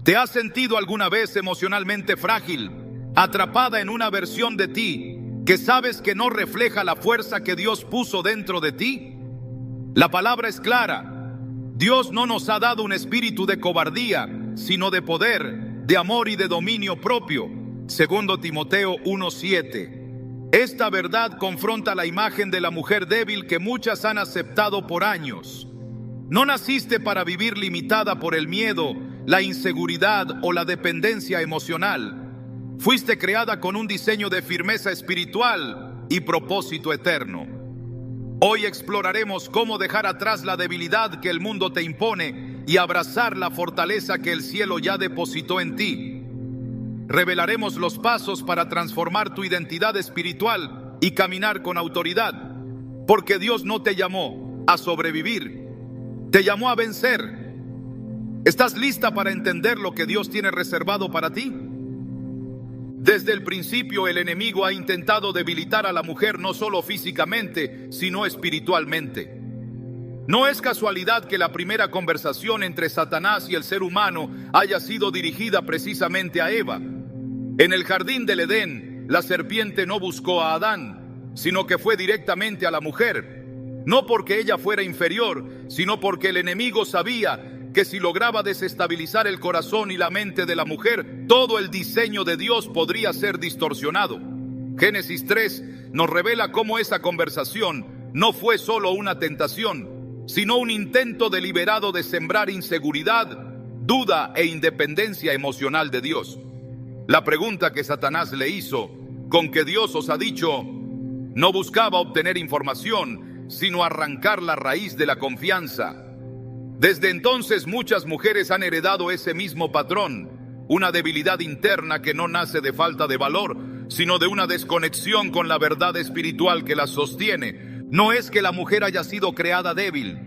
¿Te has sentido alguna vez emocionalmente frágil, atrapada en una versión de ti que sabes que no refleja la fuerza que Dios puso dentro de ti? La palabra es clara. Dios no nos ha dado un espíritu de cobardía, sino de poder, de amor y de dominio propio. 2 Timoteo 1:7. Esta verdad confronta la imagen de la mujer débil que muchas han aceptado por años. No naciste para vivir limitada por el miedo, la inseguridad o la dependencia emocional. Fuiste creada con un diseño de firmeza espiritual y propósito eterno. Hoy exploraremos cómo dejar atrás la debilidad que el mundo te impone y abrazar la fortaleza que el cielo ya depositó en ti. Revelaremos los pasos para transformar tu identidad espiritual y caminar con autoridad, porque Dios no te llamó a sobrevivir, te llamó a vencer. ¿Estás lista para entender lo que Dios tiene reservado para ti? Desde el principio, el enemigo ha intentado debilitar a la mujer no solo físicamente, sino espiritualmente. No es casualidad que la primera conversación entre Satanás y el ser humano haya sido dirigida precisamente a Eva. En el jardín del Edén, la serpiente no buscó a Adán, sino que fue directamente a la mujer. No porque ella fuera inferior, sino porque el enemigo sabía que si lograba desestabilizar el corazón y la mente de la mujer, todo el diseño de Dios podría ser distorsionado. Génesis 3 nos revela cómo esa conversación no fue solo una tentación, sino un intento deliberado de sembrar inseguridad, duda e independencia emocional de Dios. La pregunta que Satanás le hizo, ¿con qué Dios os ha dicho?, no buscaba obtener información, sino arrancar la raíz de la confianza. Desde entonces muchas mujeres han heredado ese mismo patrón, una debilidad interna que no nace de falta de valor, sino de una desconexión con la verdad espiritual que las sostiene. No es que la mujer haya sido creada débil,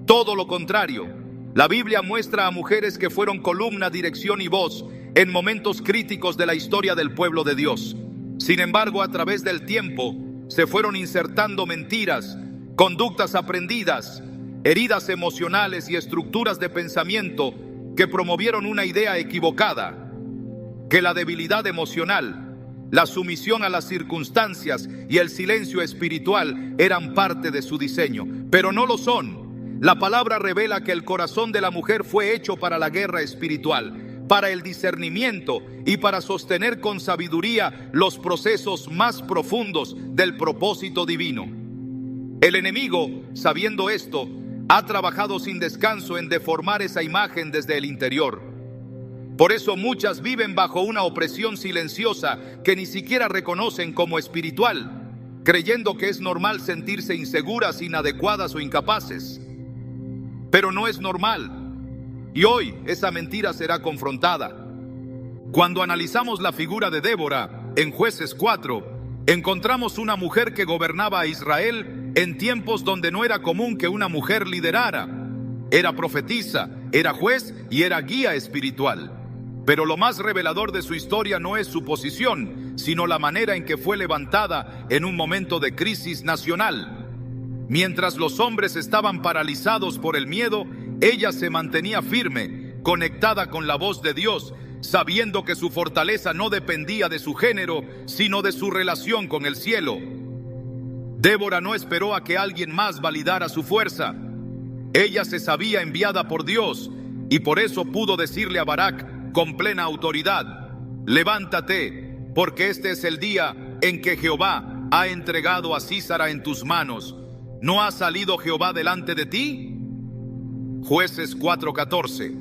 todo lo contrario. La Biblia muestra a mujeres que fueron columna, dirección y voz en momentos críticos de la historia del pueblo de Dios. Sin embargo, a través del tiempo se fueron insertando mentiras, conductas aprendidas, heridas emocionales y estructuras de pensamiento que promovieron una idea equivocada, que la debilidad emocional, la sumisión a las circunstancias y el silencio espiritual eran parte de su diseño, pero no lo son. La palabra revela que el corazón de la mujer fue hecho para la guerra espiritual, para el discernimiento y para sostener con sabiduría los procesos más profundos del propósito divino. El enemigo, sabiendo esto, ha trabajado sin descanso en deformar esa imagen desde el interior. Por eso muchas viven bajo una opresión silenciosa que ni siquiera reconocen como espiritual, creyendo que es normal sentirse inseguras, inadecuadas o incapaces. Pero no es normal, y hoy esa mentira será confrontada. Cuando analizamos la figura de Débora en Jueces 4, encontramos una mujer que gobernaba a Israel en tiempos donde no era común que una mujer liderara. Era profetisa, era juez y era guía espiritual. Pero lo más revelador de su historia no es su posición, sino la manera en que fue levantada en un momento de crisis nacional. Mientras los hombres estaban paralizados por el miedo, ella se mantenía firme, conectada con la voz de Dios, sabiendo que su fortaleza no dependía de su género, sino de su relación con el cielo. Débora no esperó a que alguien más validara su fuerza. Ella se sabía enviada por Dios y por eso pudo decirle a Barak con plena autoridad: levántate, porque este es el día en que Jehová ha entregado a Sísara en tus manos. ¿No ha salido Jehová delante de ti? Jueces 4:14.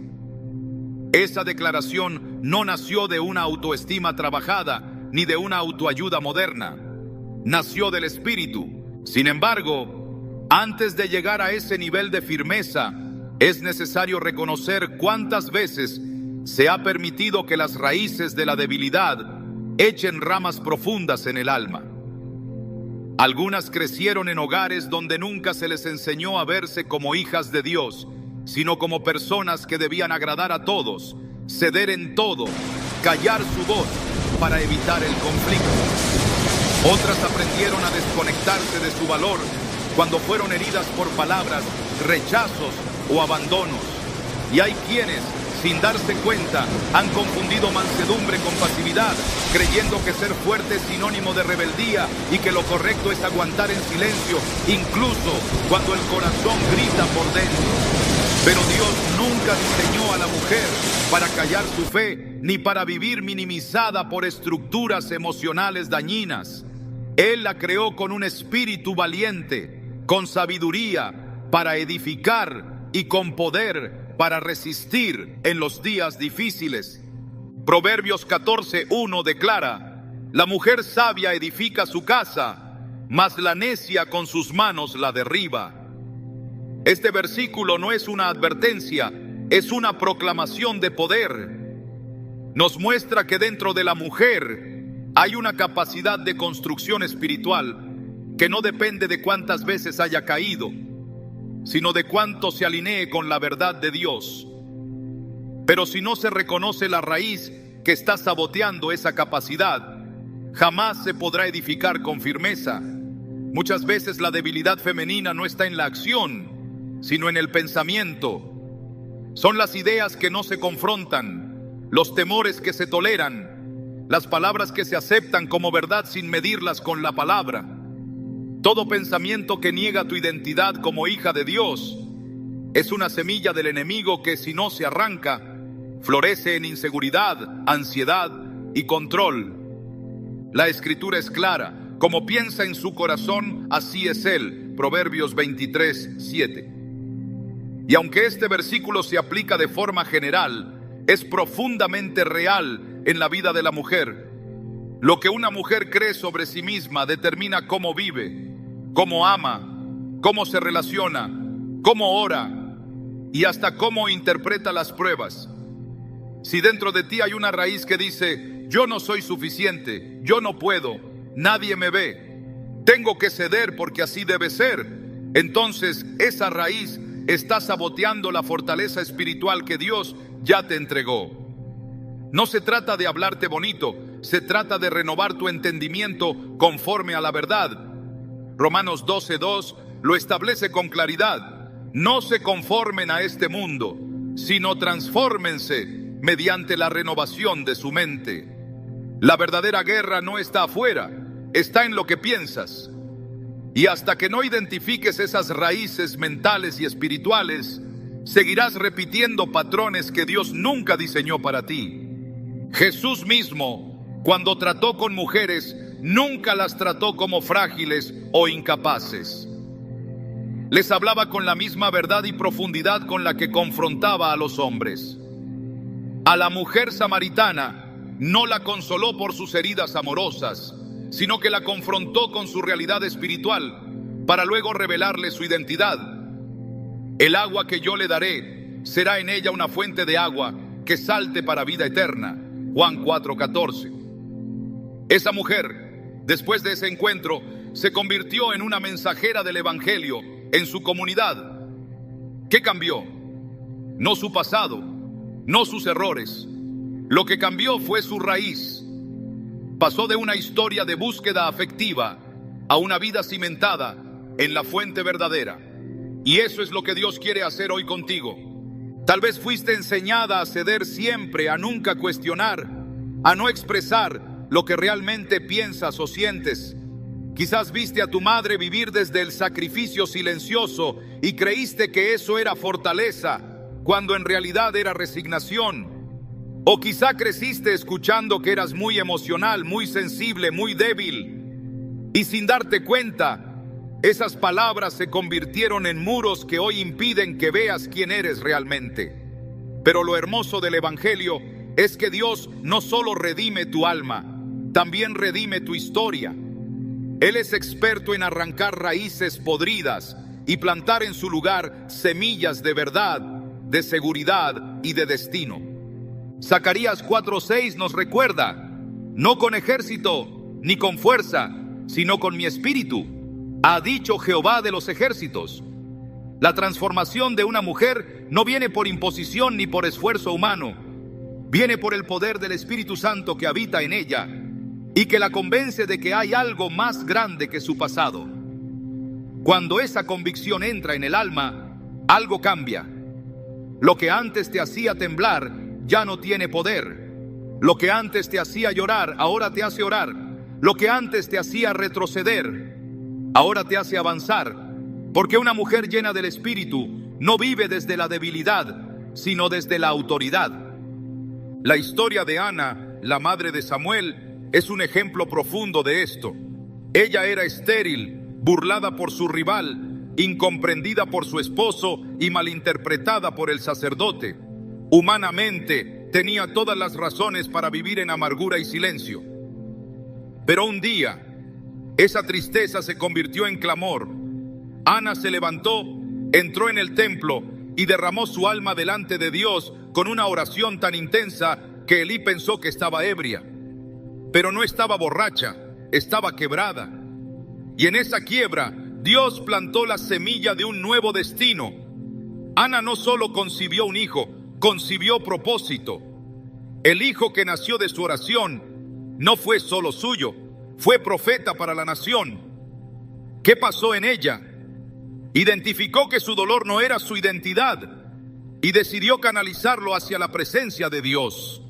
Esa declaración no nació de una autoestima trabajada ni de una autoayuda moderna. Nació del Espíritu. Sin embargo, antes de llegar a ese nivel de firmeza, es necesario reconocer cuántas veces se ha permitido que las raíces de la debilidad echen ramas profundas en el alma. Algunas crecieron en hogares donde nunca se les enseñó a verse como hijas de Dios, sino como personas que debían agradar a todos, ceder en todo, callar su voz para evitar el conflicto. Otras aprendieron a desconectarse de su valor cuando fueron heridas por palabras, rechazos o abandonos. Y hay quienes Sin darse cuenta, han confundido mansedumbre con pasividad, creyendo que ser fuerte es sinónimo de rebeldía y que lo correcto es aguantar en silencio, incluso cuando el corazón grita por dentro. Pero Dios nunca diseñó a la mujer para callar su fe, ni para vivir minimizada por estructuras emocionales dañinas. Él la creó con un espíritu valiente, con sabiduría para edificar y con poder para resistir en los días difíciles. Proverbios 14:1 declara: la mujer sabia edifica su casa, mas la necia con sus manos la derriba. Este versículo no es una advertencia, es una proclamación de poder. Nos muestra que dentro de la mujer hay una capacidad de construcción espiritual que no depende de cuántas veces haya caído, sino de cuánto se alinee con la verdad de Dios. Pero si no se reconoce la raíz que está saboteando esa capacidad, jamás se podrá edificar con firmeza. Muchas veces la debilidad femenina no está en la acción, sino en el pensamiento. Son las ideas que no se confrontan, los temores que se toleran, las palabras que se aceptan como verdad sin medirlas con la palabra. Todo pensamiento que niega tu identidad como hija de Dios es una semilla del enemigo que, si no se arranca, florece en inseguridad, ansiedad y control. La Escritura es clara: como piensa en su corazón, así es él. Proverbios 23:7. Y aunque este versículo se aplica de forma general, es profundamente real en la vida de la mujer. Lo que una mujer cree sobre sí misma determina cómo vive, cómo ama, cómo se relaciona, cómo ora y hasta cómo interpreta las pruebas. Si dentro de ti hay una raíz que dice: yo no soy suficiente, yo no puedo, nadie me ve, tengo que ceder porque así debe ser, entonces esa raíz está saboteando la fortaleza espiritual que Dios ya te entregó. No se trata de hablarte bonito, se trata de renovar tu entendimiento conforme a la verdad. Romanos 12:2 lo establece con claridad: no se conformen a este mundo, sino transfórmense mediante la renovación de su mente. La verdadera guerra no está afuera, está en lo que piensas. Y hasta que no identifiques esas raíces mentales y espirituales, seguirás repitiendo patrones que Dios nunca diseñó para ti. Jesús mismo, cuando trató con mujeres, nunca las trató como frágiles o incapaces. Les hablaba con la misma verdad y profundidad con la que confrontaba a los hombres. A la mujer samaritana no la consoló por sus heridas amorosas, sino que la confrontó con su realidad espiritual para luego revelarle su identidad. El agua que yo le daré será en ella una fuente de agua que salte para vida eterna. Juan 4:14. Esa mujer, después de ese encuentro, se convirtió en una mensajera del Evangelio en su comunidad. ¿Qué cambió? No su pasado, no sus errores. Lo que cambió fue su raíz. Pasó de una historia de búsqueda afectiva a una vida cimentada en la fuente verdadera. Y eso es lo que Dios quiere hacer hoy contigo. Tal vez fuiste enseñada a ceder siempre, a nunca cuestionar, a no expresar lo que realmente piensas o sientes. Quizás viste a tu madre vivir desde el sacrificio silencioso y creíste que eso era fortaleza, cuando en realidad era resignación. O quizá creciste escuchando que eras muy emocional, muy sensible, muy débil. Y sin darte cuenta, esas palabras se convirtieron en muros que hoy impiden que veas quién eres realmente. Pero lo hermoso del Evangelio es que Dios no solo redime tu alma, también redime tu historia. Él es experto en arrancar raíces podridas y plantar en su lugar semillas de verdad, de seguridad y de destino. Zacarías 4:6 nos recuerda: no con ejército ni con fuerza, sino con mi espíritu, ha dicho Jehová de los ejércitos. La transformación de una mujer no viene por imposición ni por esfuerzo humano. Viene por el poder del Espíritu Santo que habita en ella y que la convence de que hay algo más grande que su pasado. Cuando esa convicción entra en el alma, algo cambia. Lo que antes te hacía temblar ya no tiene poder. Lo que antes te hacía llorar, ahora te hace orar. Lo que antes te hacía retroceder, ahora te hace avanzar. Porque una mujer llena del Espíritu no vive desde la debilidad, sino desde la autoridad. La historia de Ana, la madre de Samuel, es un ejemplo profundo de esto. Ella era estéril, burlada por su rival, incomprendida por su esposo y malinterpretada por el sacerdote. Humanamente, tenía todas las razones para vivir en amargura y silencio. Pero un día, esa tristeza se convirtió en clamor. Ana se levantó, entró en el templo y derramó su alma delante de Dios con una oración tan intensa que Elí pensó que estaba ebria. Pero no estaba borracha, estaba quebrada. Y en esa quiebra, Dios plantó la semilla de un nuevo destino. Ana no solo concibió un hijo, concibió propósito. El hijo que nació de su oración no fue solo suyo, fue profeta para la nación. ¿Qué pasó en ella? Identificó que su dolor no era su identidad y decidió canalizarlo hacia la presencia de Dios.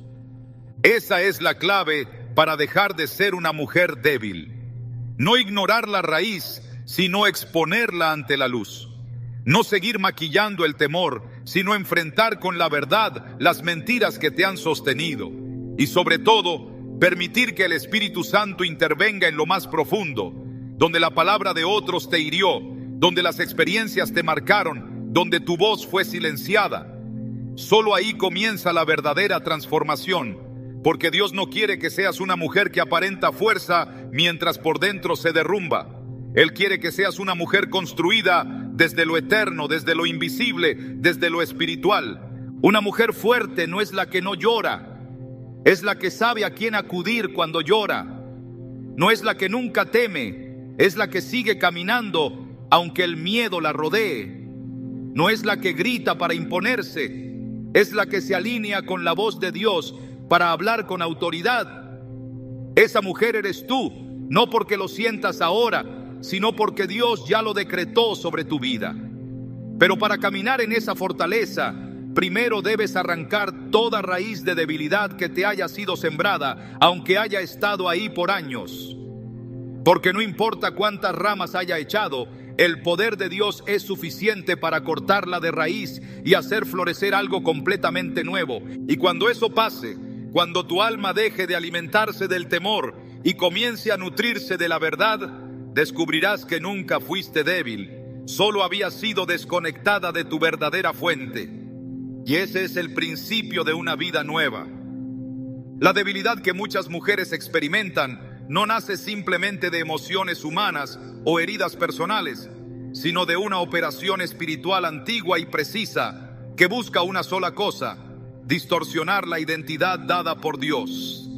Esa es la clave para dejar de ser una mujer débil. No ignorar la raíz, sino exponerla ante la luz. No seguir maquillando el temor, sino enfrentar con la verdad las mentiras que te han sostenido. Y sobre todo, permitir que el Espíritu Santo intervenga en lo más profundo, donde la palabra de otros te hirió, donde las experiencias te marcaron, donde tu voz fue silenciada. Solo ahí comienza la verdadera transformación, porque Dios no quiere que seas una mujer que aparenta fuerza mientras por dentro se derrumba. Él quiere que seas una mujer construida desde lo eterno, desde lo invisible, desde lo espiritual. Una mujer fuerte no es la que no llora, es la que sabe a quién acudir cuando llora. No es la que nunca teme, es la que sigue caminando aunque el miedo la rodee. No es la que grita para imponerse, es la que se alinea con la voz de Dios para hablar con autoridad. Esa mujer eres tú, no porque lo sientas ahora, sino porque Dios ya lo decretó sobre tu vida. Pero para caminar en esa fortaleza, primero debes arrancar toda raíz de debilidad que te haya sido sembrada, aunque haya estado ahí por años. Porque no importa cuántas ramas haya echado, el poder de Dios es suficiente para cortarla de raíz y hacer florecer algo completamente nuevo. Y cuando eso pase, cuando tu alma deje de alimentarse del temor y comience a nutrirse de la verdad, descubrirás que nunca fuiste débil, solo habías sido desconectada de tu verdadera fuente. Y ese es el principio de una vida nueva. La debilidad que muchas mujeres experimentan no nace simplemente de emociones humanas o heridas personales, sino de una operación espiritual antigua y precisa que busca una sola cosa: distorsionar la identidad dada por Dios.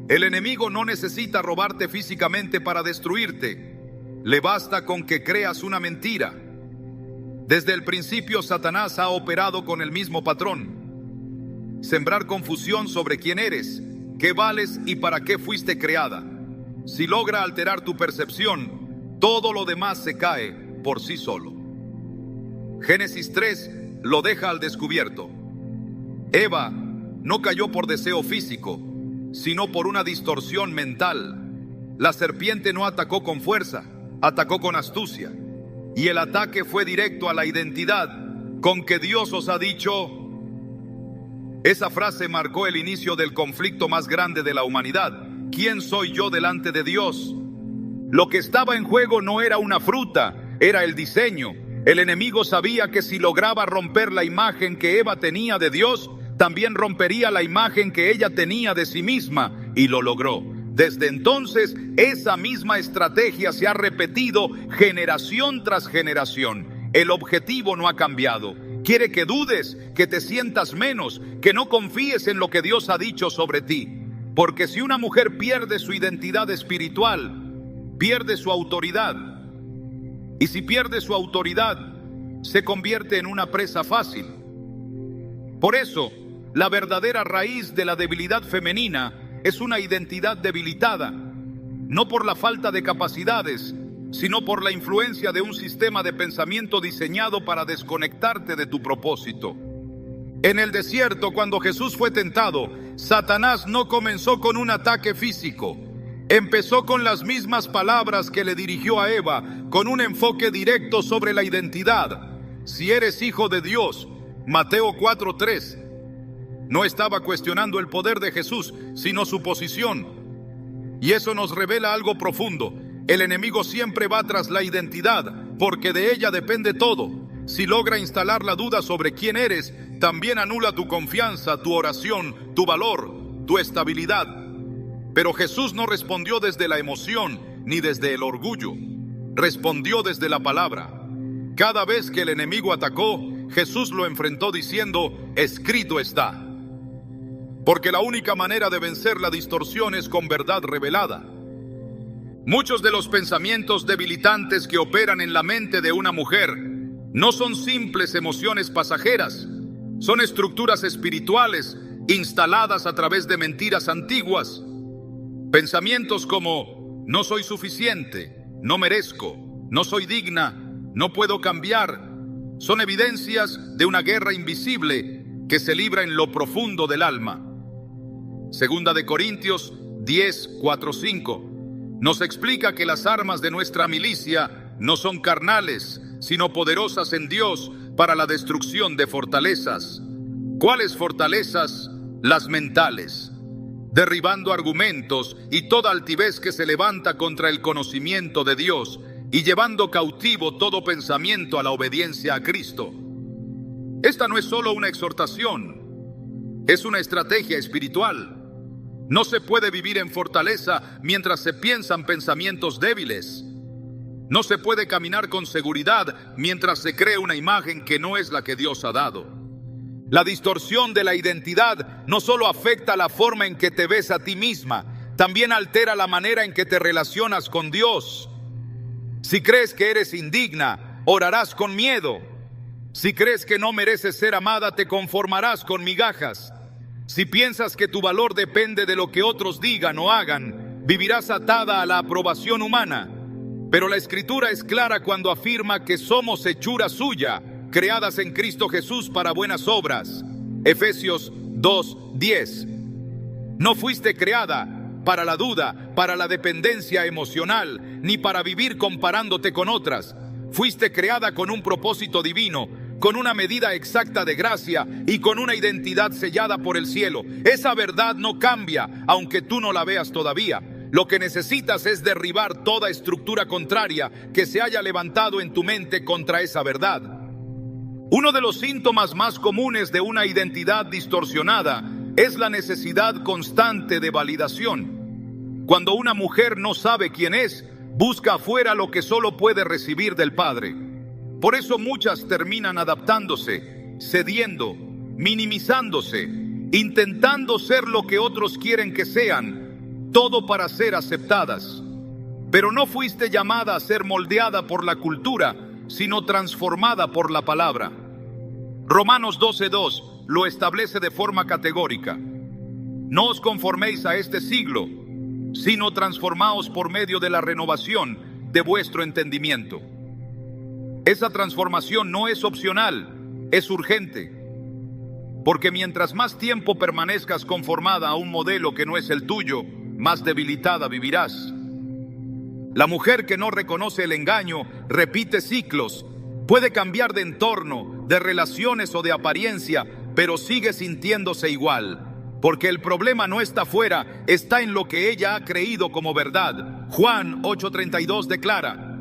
El enemigo no necesita robarte físicamente para destruirte. Le basta con que creas una mentira. Desde el principio, Satanás ha operado con el mismo patrón: sembrar confusión sobre quién eres, qué vales y para qué fuiste creada. Si logra alterar tu percepción, todo lo demás se cae por sí solo. Génesis 3 lo deja al descubierto. Eva no cayó por deseo físico, sino por una distorsión mental. La serpiente no atacó con fuerza, atacó con astucia. Y el ataque fue directo a la identidad con que Dios os ha dicho. Esa frase marcó el inicio del conflicto más grande de la humanidad. ¿Quién soy yo delante de Dios? Lo que estaba en juego no era una fruta, era el diseño. El enemigo sabía que si lograba romper la imagen que Eva tenía de Dios, también rompería la imagen que ella tenía de sí misma, y lo logró. Desde entonces, esa misma estrategia se ha repetido generación tras generación. El objetivo no ha cambiado. Quiere que dudes, que te sientas menos, que no confíes en lo que Dios ha dicho sobre ti. Porque si una mujer pierde su identidad espiritual, pierde su autoridad. Y si pierde su autoridad, se convierte en una presa fácil. Por eso, la verdadera raíz de la debilidad femenina es una identidad debilitada, no por la falta de capacidades, sino por la influencia de un sistema de pensamiento diseñado para desconectarte de tu propósito. En el desierto, cuando Jesús fue tentado, Satanás no comenzó con un ataque físico. Empezó con las mismas palabras que le dirigió a Eva, con un enfoque directo sobre la identidad. Si eres hijo de Dios, Mateo 4:3. No estaba cuestionando el poder de Jesús, sino su posición. Y eso nos revela algo profundo. El enemigo siempre va tras la identidad, porque de ella depende todo. Si logra instalar la duda sobre quién eres, también anula tu confianza, tu oración, tu valor, tu estabilidad. Pero Jesús no respondió desde la emoción ni desde el orgullo. Respondió desde la palabra. Cada vez que el enemigo atacó, Jesús lo enfrentó diciendo: escrito está. Porque la única manera de vencer la distorsión es con verdad revelada. Muchos de los pensamientos debilitantes que operan en la mente de una mujer no son simples emociones pasajeras, son estructuras espirituales instaladas a través de mentiras antiguas. Pensamientos como: no soy suficiente, no merezco, no soy digna, no puedo cambiar, son evidencias de una guerra invisible que se libra en lo profundo del alma. Segunda de Corintios 10:4-5 nos explica que las armas de nuestra milicia no son carnales, sino poderosas en Dios para la destrucción de fortalezas. ¿Cuáles fortalezas? Las mentales, derribando argumentos y toda altivez que se levanta contra el conocimiento de Dios y llevando cautivo todo pensamiento a la obediencia a Cristo. Esta no es solo una exhortación, es una estrategia espiritual. No se puede vivir en fortaleza mientras se piensan pensamientos débiles. No se puede caminar con seguridad mientras se cree una imagen que no es la que Dios ha dado. La distorsión de la identidad no solo afecta la forma en que te ves a ti misma, también altera la manera en que te relacionas con Dios. Si crees que eres indigna, orarás con miedo. Si crees que no mereces ser amada, te conformarás con migajas. Si piensas que tu valor depende de lo que otros digan o hagan, vivirás atada a la aprobación humana. Pero la Escritura es clara cuando afirma que somos hechura suya, creadas en Cristo Jesús para buenas obras. Efesios 2:10. No fuiste creada para la duda, para la dependencia emocional, ni para vivir comparándote con otras. Fuiste creada con un propósito divino, con una medida exacta de gracia y con una identidad sellada por el cielo. Esa verdad no cambia, aunque tú no la veas todavía. Lo que necesitas es derribar toda estructura contraria que se haya levantado en tu mente contra esa verdad. Uno de los síntomas más comunes de una identidad distorsionada es la necesidad constante de validación. Cuando una mujer no sabe quién es, busca afuera lo que solo puede recibir del Padre. Por eso muchas terminan adaptándose, cediendo, minimizándose, intentando ser lo que otros quieren que sean, todo para ser aceptadas. Pero no fuiste llamada a ser moldeada por la cultura, sino transformada por la palabra. Romanos 12:2 lo establece de forma categórica. No os conforméis a este siglo, sino transformaos por medio de la renovación de vuestro entendimiento. Esa transformación no es opcional, es urgente. Porque mientras más tiempo permanezcas conformada a un modelo que no es el tuyo, más debilitada vivirás. La mujer que no reconoce el engaño repite ciclos. Puede cambiar de entorno, de relaciones o de apariencia, pero sigue sintiéndose igual. Porque el problema no está fuera, está en lo que ella ha creído como verdad. Juan 8:32 declara: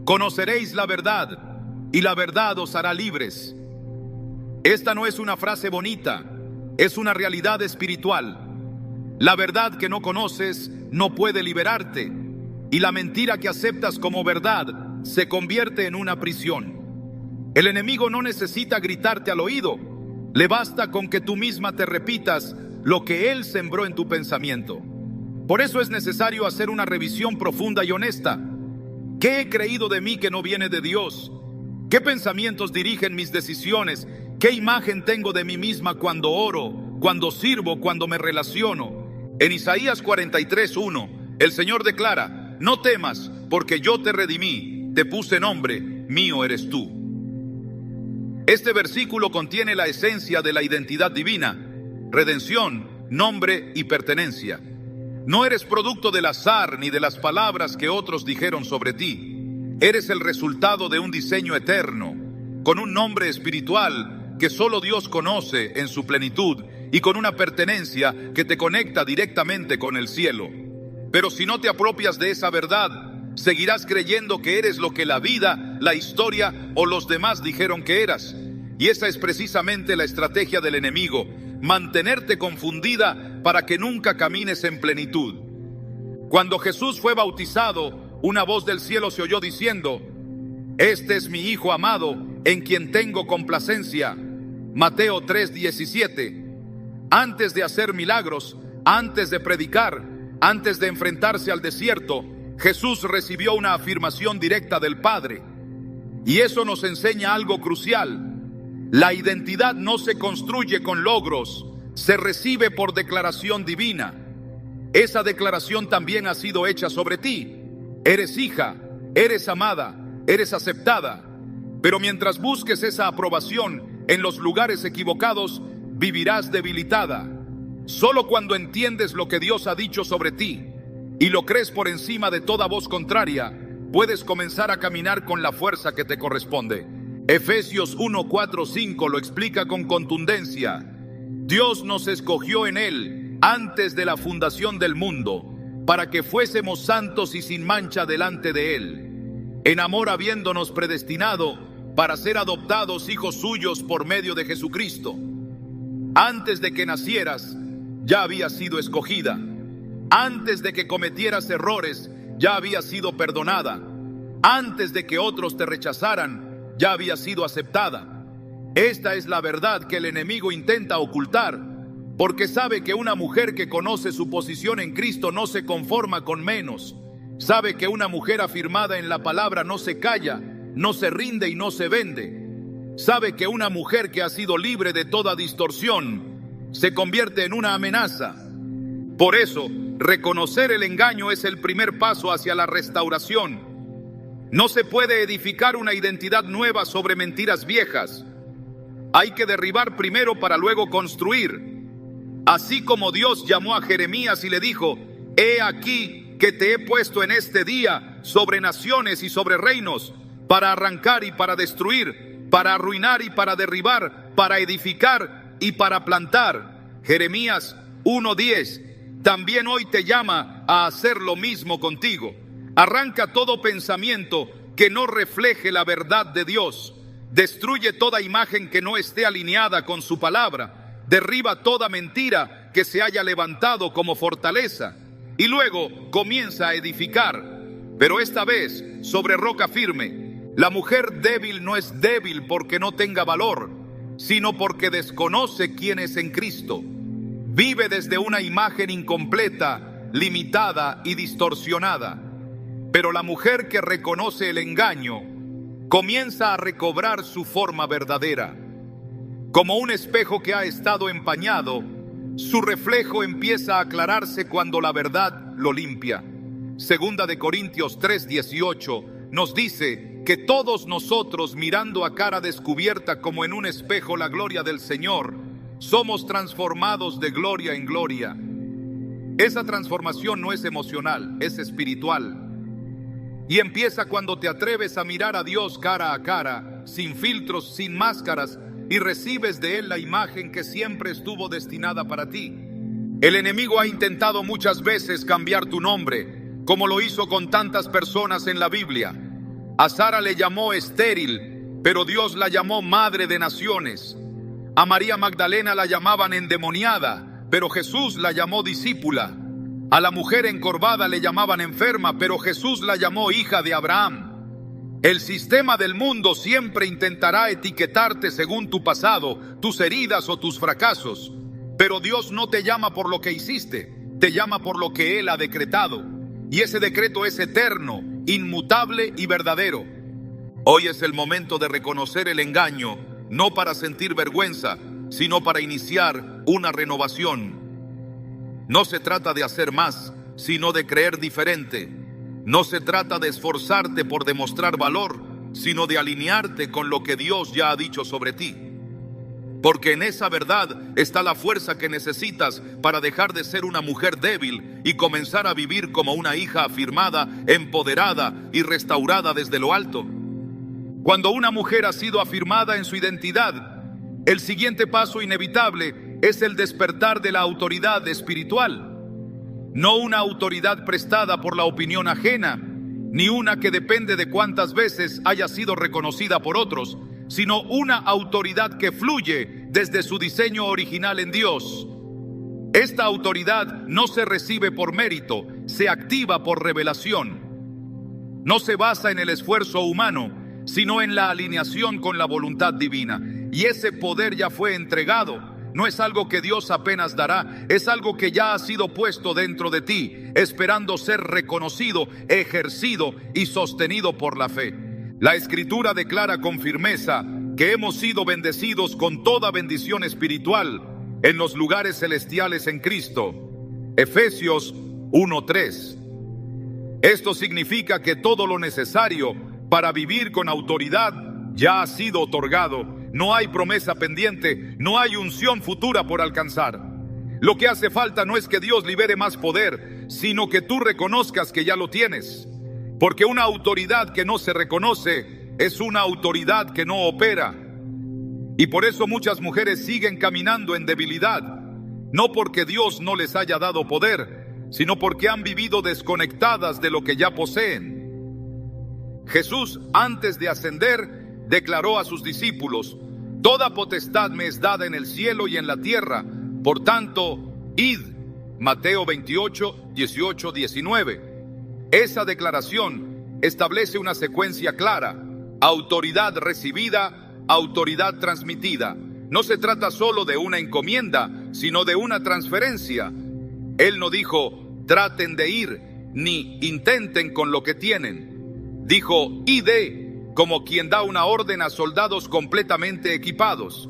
conoceréis la verdad, y la verdad os hará libres. Esta no es una frase bonita, es una realidad espiritual. La verdad que no conoces no puede liberarte, y la mentira que aceptas como verdad se convierte en una prisión. El enemigo no necesita gritarte al oído, le basta con que tú misma te repitas lo que él sembró en tu pensamiento. Por eso es necesario hacer una revisión profunda y honesta. ¿Qué he creído de mí que no viene de Dios? ¿Qué pensamientos dirigen mis decisiones? ¿Qué imagen tengo de mí misma cuando oro, cuando sirvo, cuando me relaciono? En Isaías 43:1, el Señor declara: no temas, porque yo te redimí, te puse nombre, mío eres tú. Este versículo contiene la esencia de la identidad divina: redención, nombre y pertenencia. No eres producto del azar ni de las palabras que otros dijeron sobre ti. Eres el resultado de un diseño eterno, con un nombre espiritual que solo Dios conoce en su plenitud y con una pertenencia que te conecta directamente con el cielo. Pero si no te apropias de esa verdad, seguirás creyendo que eres lo que la vida, la historia o los demás dijeron que eras. Y esa es precisamente la estrategia del enemigo: mantenerte confundida para que nunca camines en plenitud. Cuando Jesús fue bautizado, una voz del cielo se oyó diciendo: «Este es mi Hijo amado, en quien tengo complacencia». Mateo 3:17. Antes de hacer milagros, antes de predicar, antes de enfrentarse al desierto, Jesús recibió una afirmación directa del Padre. Y eso nos enseña algo crucial: la identidad no se construye con logros, se recibe por declaración divina. Esa declaración también ha sido hecha sobre ti. Eres hija, eres amada, eres aceptada. Pero mientras busques esa aprobación en los lugares equivocados, vivirás debilitada. Solo cuando entiendes lo que Dios ha dicho sobre ti y lo crees por encima de toda voz contraria, puedes comenzar a caminar con la fuerza que te corresponde. Efesios 1:4-5 lo explica con contundencia. Dios nos escogió en Él antes de la fundación del mundo, para que fuésemos santos y sin mancha delante de Él, en amor habiéndonos predestinado para ser adoptados hijos suyos por medio de Jesucristo. Antes de que nacieras, ya habías sido escogida. Antes de que cometieras errores, ya habías sido perdonada. Antes de que otros te rechazaran, ya había sido aceptada. Esta es la verdad que el enemigo intenta ocultar, porque sabe que una mujer que conoce su posición en Cristo no se conforma con menos. Sabe que una mujer afirmada en la palabra no se calla, no se rinde y no se vende. Sabe que una mujer que ha sido libre de toda distorsión se convierte en una amenaza. Por eso, reconocer el engaño es el primer paso hacia la restauración. No se puede edificar una identidad nueva sobre mentiras viejas. Hay que derribar primero para luego construir. Así como Dios llamó a Jeremías y le dijo: «He aquí que te he puesto en este día sobre naciones y sobre reinos, para arrancar y para destruir, para arruinar y para derribar, para edificar y para plantar». Jeremías 1:10. También hoy te llama a hacer lo mismo contigo. Arranca todo pensamiento que no refleje la verdad de Dios. Destruye toda imagen que no esté alineada con su palabra. Derriba toda mentira que se haya levantado como fortaleza. Y luego comienza a edificar, pero esta vez sobre roca firme. La mujer débil no es débil porque no tenga valor, sino porque desconoce quién es en Cristo. Vive desde una imagen incompleta, limitada y distorsionada. Pero la mujer que reconoce el engaño comienza a recobrar su forma verdadera. Como un espejo que ha estado empañado, su reflejo empieza a aclararse cuando la verdad lo limpia. Segunda de Corintios 3:18 nos dice que todos nosotros, mirando a cara descubierta como en un espejo la gloria del Señor, somos transformados de gloria en gloria. Esa transformación no es emocional, es espiritual. Y empieza cuando te atreves a mirar a Dios cara a cara, sin filtros, sin máscaras, y recibes de Él la imagen que siempre estuvo destinada para ti. El enemigo ha intentado muchas veces cambiar tu nombre, como lo hizo con tantas personas en la Biblia. A Sara le llamó estéril, pero Dios la llamó madre de naciones. A María Magdalena la llamaban endemoniada, pero Jesús la llamó discípula. A la mujer encorvada le llamaban enferma, pero Jesús la llamó hija de Abraham. El sistema del mundo siempre intentará etiquetarte según tu pasado, tus heridas o tus fracasos. Pero Dios no te llama por lo que hiciste, te llama por lo que Él ha decretado. Y ese decreto es eterno, inmutable y verdadero. Hoy es el momento de reconocer el engaño, no para sentir vergüenza, sino para iniciar una renovación. No se trata de hacer más, sino de creer diferente. No se trata de esforzarte por demostrar valor, sino de alinearte con lo que Dios ya ha dicho sobre ti. Porque en esa verdad está la fuerza que necesitas para dejar de ser una mujer débil y comenzar a vivir como una hija afirmada, empoderada y restaurada desde lo alto. Cuando una mujer ha sido afirmada en su identidad, el siguiente paso inevitable es el despertar de la autoridad espiritual. No una autoridad prestada por la opinión ajena, ni una que depende de cuántas veces haya sido reconocida por otros, sino una autoridad que fluye desde su diseño original en Dios. Esta autoridad no se recibe por mérito, se activa por revelación. No se basa en el esfuerzo humano, sino en la alineación con la voluntad divina. Y ese poder ya fue entregado. No es algo que Dios apenas dará, es algo que ya ha sido puesto dentro de ti, esperando ser reconocido, ejercido y sostenido por la fe. La Escritura declara con firmeza que hemos sido bendecidos con toda bendición espiritual en los lugares celestiales en Cristo. Efesios 1:3. Esto significa que todo lo necesario para vivir con autoridad ya ha sido otorgado. No hay promesa pendiente, no hay unción futura por alcanzar. Lo que hace falta no es que Dios libere más poder, sino que tú reconozcas que ya lo tienes. Porque una autoridad que no se reconoce es una autoridad que no opera. Y por eso muchas mujeres siguen caminando en debilidad, no porque Dios no les haya dado poder, sino porque han vivido desconectadas de lo que ya poseen. Jesús, antes de ascender, declaró a sus discípulos: toda potestad me es dada en el cielo y en la tierra, por tanto, id. Mateo 28, 18, 19. Esa declaración establece una secuencia clara: autoridad recibida, autoridad transmitida. No se trata solo de una encomienda, sino de una transferencia. Él no dijo, traten de ir, ni intenten con lo que tienen. Dijo, id, como quien da una orden a soldados completamente equipados.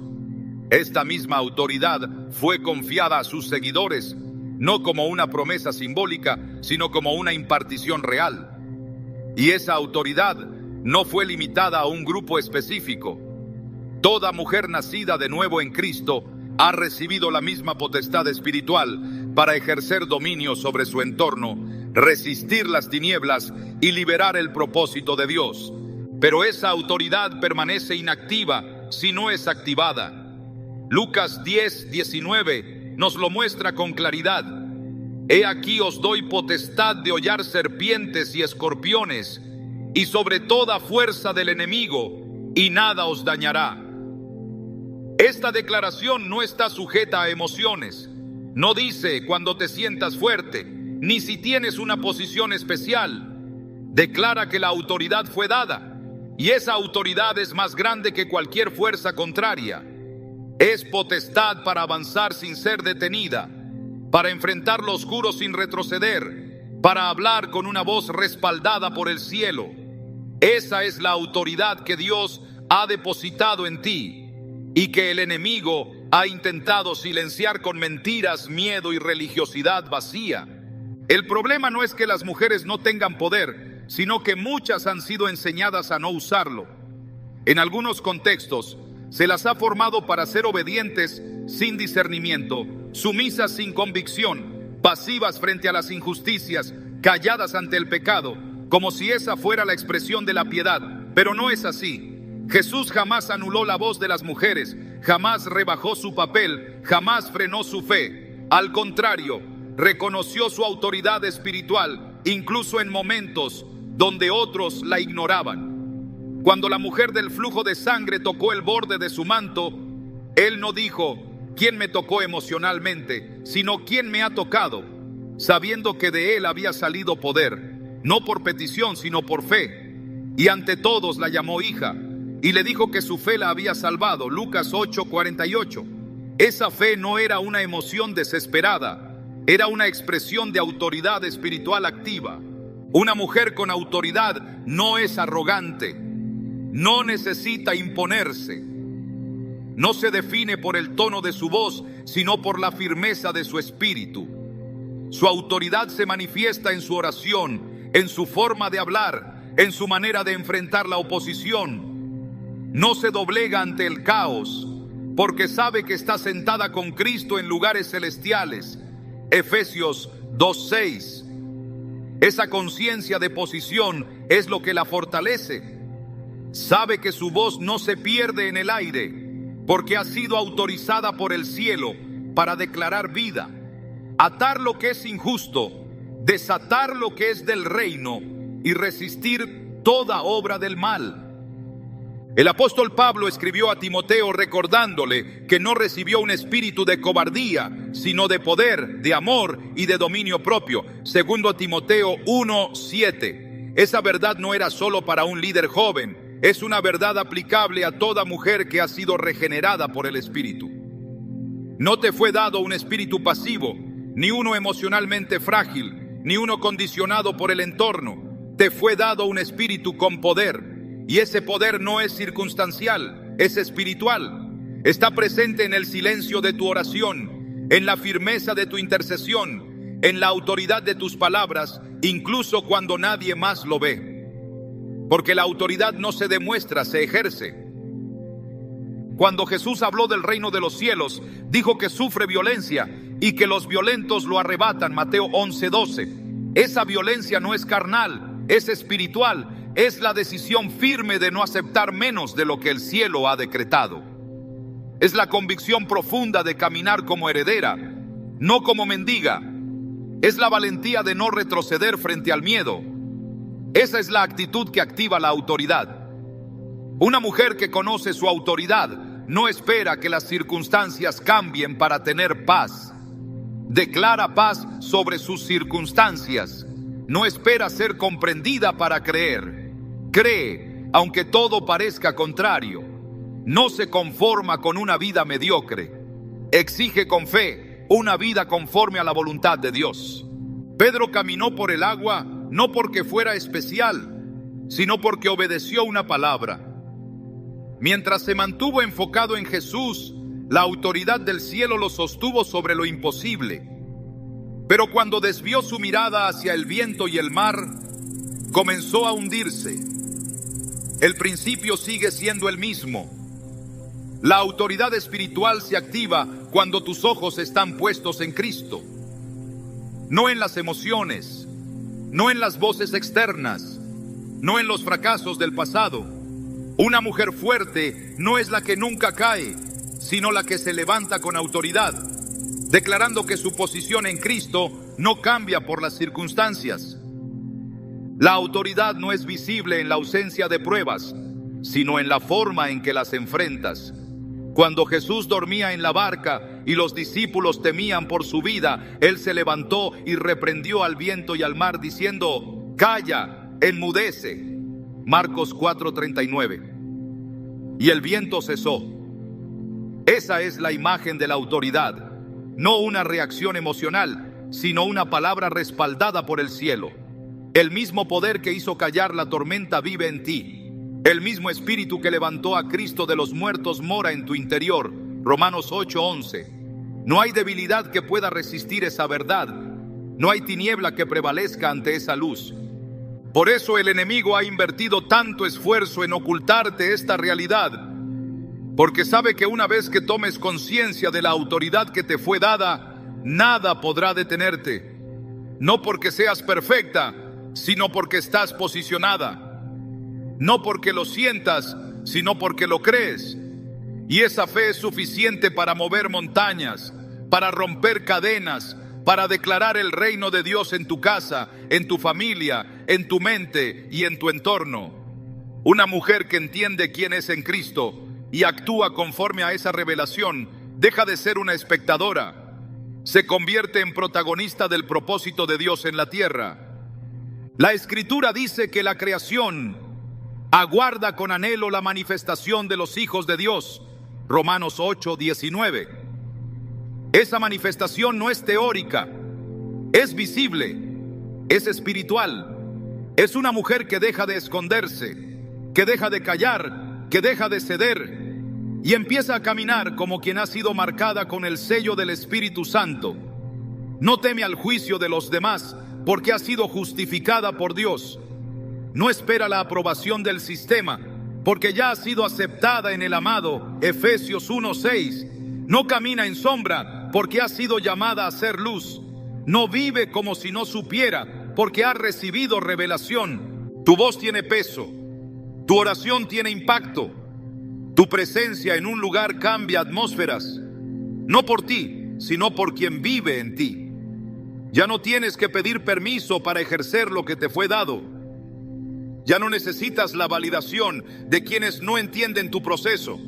Esta misma autoridad fue confiada a sus seguidores, no como una promesa simbólica, sino como una impartición real. Y esa autoridad no fue limitada a un grupo específico. Toda mujer nacida de nuevo en Cristo ha recibido la misma potestad espiritual para ejercer dominio sobre su entorno, resistir las tinieblas y liberar el propósito de Dios. Pero esa autoridad permanece inactiva si no es activada. Lucas 10, 19 nos lo muestra con claridad. He aquí os doy potestad de hollar serpientes y escorpiones, y sobre toda fuerza del enemigo, y nada os dañará. Esta declaración no está sujeta a emociones. No dice cuando te sientas fuerte, ni si tienes una posición especial. Declara que la autoridad fue dada. Y esa autoridad es más grande que cualquier fuerza contraria. Es potestad para avanzar sin ser detenida, para enfrentar lo oscuro sin retroceder, para hablar con una voz respaldada por el cielo. Esa es la autoridad que Dios ha depositado en ti y que el enemigo ha intentado silenciar con mentiras, miedo y religiosidad vacía. El problema no es que las mujeres no tengan poder, sino que muchas han sido enseñadas a no usarlo. En algunos contextos, se las ha formado para ser obedientes sin discernimiento, sumisas sin convicción, pasivas frente a las injusticias, calladas ante el pecado, como si esa fuera la expresión de la piedad. Pero no es así. Jesús jamás anuló la voz de las mujeres, jamás rebajó su papel, jamás frenó su fe. Al contrario, reconoció su autoridad espiritual, incluso en momentos donde otros la ignoraban. Cuando la mujer del flujo de sangre tocó el borde de su manto, él no dijo, ¿quién me tocó emocionalmente?, sino ¿quién me ha tocado?, sabiendo que de él había salido poder, no por petición, sino por fe. Y ante todos la llamó hija, y le dijo que su fe la había salvado. Lucas 8:48. Esa fe no era una emoción desesperada, era una expresión de autoridad espiritual activa. Una mujer con autoridad no es arrogante, no necesita imponerse, no se define por el tono de su voz, sino por la firmeza de su espíritu. Su autoridad se manifiesta en su oración, en su forma de hablar, en su manera de enfrentar la oposición. No se doblega ante el caos, porque sabe que está sentada con Cristo en lugares celestiales. Efesios 2:6. Esa conciencia de posición es lo que la fortalece. Sabe que su voz no se pierde en el aire, porque ha sido autorizada por el cielo para declarar vida, atar lo que es injusto, desatar lo que es del reino y resistir toda obra del mal. El apóstol Pablo escribió a Timoteo recordándole que no recibió un espíritu de cobardía, sino de poder, de amor y de dominio propio. Segundo Timoteo 1:7. Esa verdad no era solo para un líder joven, es una verdad aplicable a toda mujer que ha sido regenerada por el Espíritu. No te fue dado un espíritu pasivo, ni uno emocionalmente frágil, ni uno condicionado por el entorno. Te fue dado un espíritu con poder. Y ese poder no es circunstancial, es espiritual. Está presente en el silencio de tu oración, en la firmeza de tu intercesión, en la autoridad de tus palabras, incluso cuando nadie más lo ve. Porque la autoridad no se demuestra, se ejerce. Cuando Jesús habló del reino de los cielos, dijo que sufre violencia y que los violentos lo arrebatan, Mateo 11:12. Esa violencia no es carnal, es espiritual. Es la decisión firme de no aceptar menos de lo que el cielo ha decretado. Es la convicción profunda de caminar como heredera, no como mendiga. Es la valentía de no retroceder frente al miedo. Esa es la actitud que activa la autoridad. Una mujer que conoce su autoridad no espera que las circunstancias cambien para tener paz. Declara paz sobre sus circunstancias. No espera ser comprendida para creer. Cree, aunque todo parezca contrario. No se conforma con una vida mediocre. Exige con fe una vida conforme a la voluntad de Dios. Pedro caminó por el agua no porque fuera especial, sino porque obedeció una palabra. Mientras se mantuvo enfocado en Jesús, la autoridad del cielo lo sostuvo sobre lo imposible. Pero cuando desvió su mirada hacia el viento y el mar, comenzó a hundirse. El principio sigue siendo el mismo. La autoridad espiritual se activa cuando tus ojos están puestos en Cristo. No en las emociones, no en las voces externas, no en los fracasos del pasado. Una mujer fuerte no es la que nunca cae, sino la que se levanta con autoridad, declarando que su posición en Cristo no cambia por las circunstancias. La autoridad no es visible en la ausencia de pruebas, sino en la forma en que las enfrentas. Cuando Jesús dormía en la barca y los discípulos temían por su vida, Él se levantó y reprendió al viento y al mar diciendo: «Calla, enmudece». Marcos 4:39. Y el viento cesó. Esa es la imagen de la autoridad, no una reacción emocional, sino una palabra respaldada por el cielo. El mismo poder que hizo callar la tormenta vive en ti. El mismo espíritu que levantó a Cristo de los muertos mora en tu interior. Romanos 8:11. No hay debilidad que pueda resistir esa verdad. No hay tiniebla que prevalezca ante esa luz. Por eso el enemigo ha invertido tanto esfuerzo en ocultarte esta realidad, porque sabe que una vez que tomes conciencia de la autoridad que te fue dada, nada podrá detenerte. No porque seas perfecta, sino porque estás posicionada. No porque lo sientas, sino porque lo crees. Y esa fe es suficiente para mover montañas, para romper cadenas, para declarar el reino de Dios en tu casa, en tu familia, en tu mente y en tu entorno. Una mujer que entiende quién es en Cristo y actúa conforme a esa revelación, deja de ser una espectadora. Se convierte en protagonista del propósito de Dios en la tierra. La Escritura dice que la creación aguarda con anhelo la manifestación de los hijos de Dios. Romanos 8:19. Esa manifestación no es teórica, es visible, es espiritual. Es una mujer que deja de esconderse, que deja de callar, que deja de ceder y empieza a caminar como quien ha sido marcada con el sello del Espíritu Santo. No teme al juicio de los demás porque ha sido justificada por Dios. No espera la aprobación del sistema, porque ya ha sido aceptada en el amado. Efesios 1:6. No camina en sombra, porque ha sido llamada a ser luz. No vive como si no supiera, porque ha recibido revelación. Tu voz tiene peso. Tu oración tiene impacto. Tu presencia en un lugar cambia atmósferas. No por ti, sino por quien vive en ti. Ya no tienes que pedir permiso para ejercer lo que te fue dado. Ya no necesitas la validación de quienes no entienden tu proceso.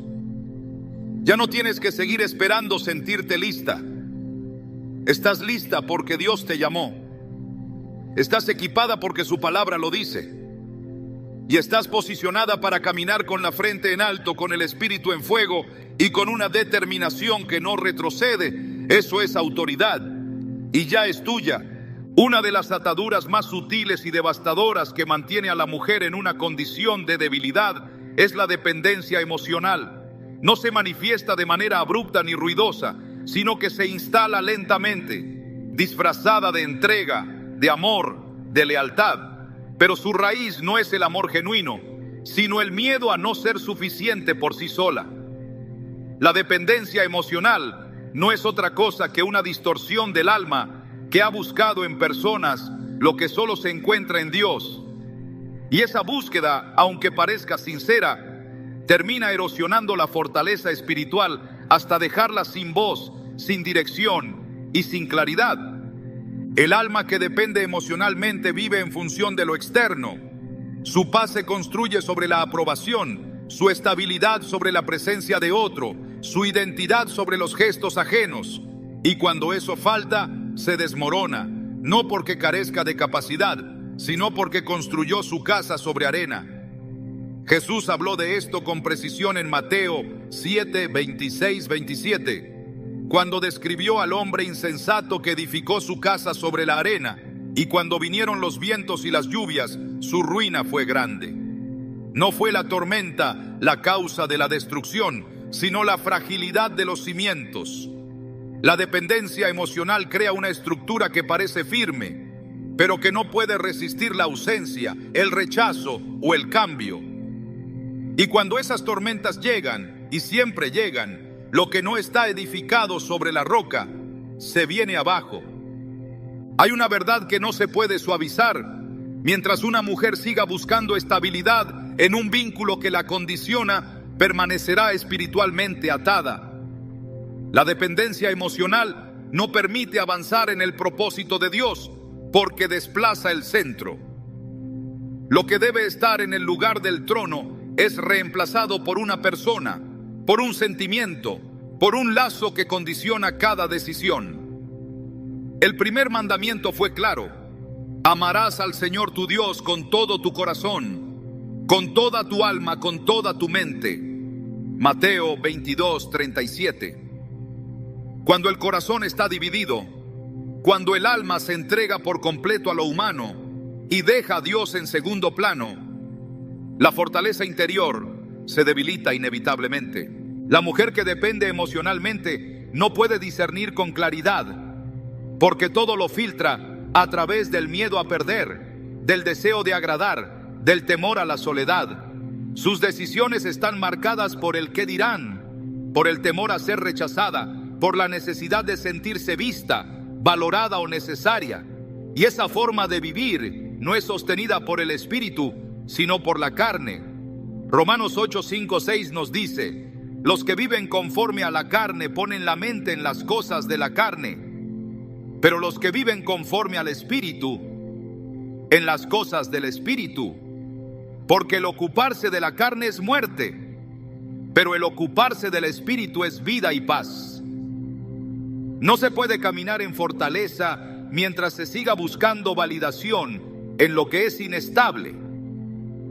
Ya no tienes que seguir esperando sentirte lista. Estás lista porque Dios te llamó. Estás equipada porque su palabra lo dice. Y estás posicionada para caminar con la frente en alto, con el espíritu en fuego y con una determinación que no retrocede. Eso es autoridad y ya es tuya. Una de las ataduras más sutiles y devastadoras que mantiene a la mujer en una condición de debilidad es la dependencia emocional. No se manifiesta de manera abrupta ni ruidosa, sino que se instala lentamente, disfrazada de entrega, de amor, de lealtad. Pero su raíz no es el amor genuino, sino el miedo a no ser suficiente por sí sola. La dependencia emocional no es otra cosa que una distorsión del alma que ha buscado en personas lo que solo se encuentra en Dios. Y esa búsqueda, aunque parezca sincera, termina erosionando la fortaleza espiritual hasta dejarla sin voz, sin dirección y sin claridad. El alma que depende emocionalmente vive en función de lo externo. Su paz se construye sobre la aprobación, su estabilidad sobre la presencia de otro, su identidad sobre los gestos ajenos. Y cuando eso falta, se desmorona, no porque carezca de capacidad, sino porque construyó su casa sobre arena. Jesús habló de esto con precisión en Mateo 7, 26, 27. Cuando describió al hombre insensato que edificó su casa sobre la arena, y cuando vinieron los vientos y las lluvias, su ruina fue grande. No fue la tormenta la causa de la destrucción, sino la fragilidad de los cimientos. La dependencia emocional crea una estructura que parece firme, pero que no puede resistir la ausencia, el rechazo o el cambio. Y cuando esas tormentas llegan, y siempre llegan, lo que no está edificado sobre la roca se viene abajo. Hay una verdad que no se puede suavizar. Mientras una mujer siga buscando estabilidad en un vínculo que la condiciona, permanecerá espiritualmente atada. La dependencia emocional no permite avanzar en el propósito de Dios porque desplaza el centro. Lo que debe estar en el lugar del trono es reemplazado por una persona, por un sentimiento, por un lazo que condiciona cada decisión. El primer mandamiento fue claro: amarás al Señor tu Dios con todo tu corazón, con toda tu alma, con toda tu mente. Mateo 22, 37. Cuando el corazón está dividido, cuando el alma se entrega por completo a lo humano y deja a Dios en segundo plano, la fortaleza interior se debilita inevitablemente. La mujer que depende emocionalmente no puede discernir con claridad, porque todo lo filtra a través del miedo a perder, del deseo de agradar, del temor a la soledad. Sus decisiones están marcadas por el qué dirán, por el temor a ser rechazada, por la necesidad de sentirse vista, valorada o necesaria. Y esa forma de vivir no es sostenida por el espíritu, sino por la carne. Romanos 8, 5, 6 nos dice: los que viven conforme a la carne ponen la mente en las cosas de la carne, pero los que viven conforme al espíritu, en las cosas del espíritu. Porque el ocuparse de la carne es muerte, pero el ocuparse del espíritu es vida y paz. No se puede caminar en fortaleza mientras se siga buscando validación en lo que es inestable.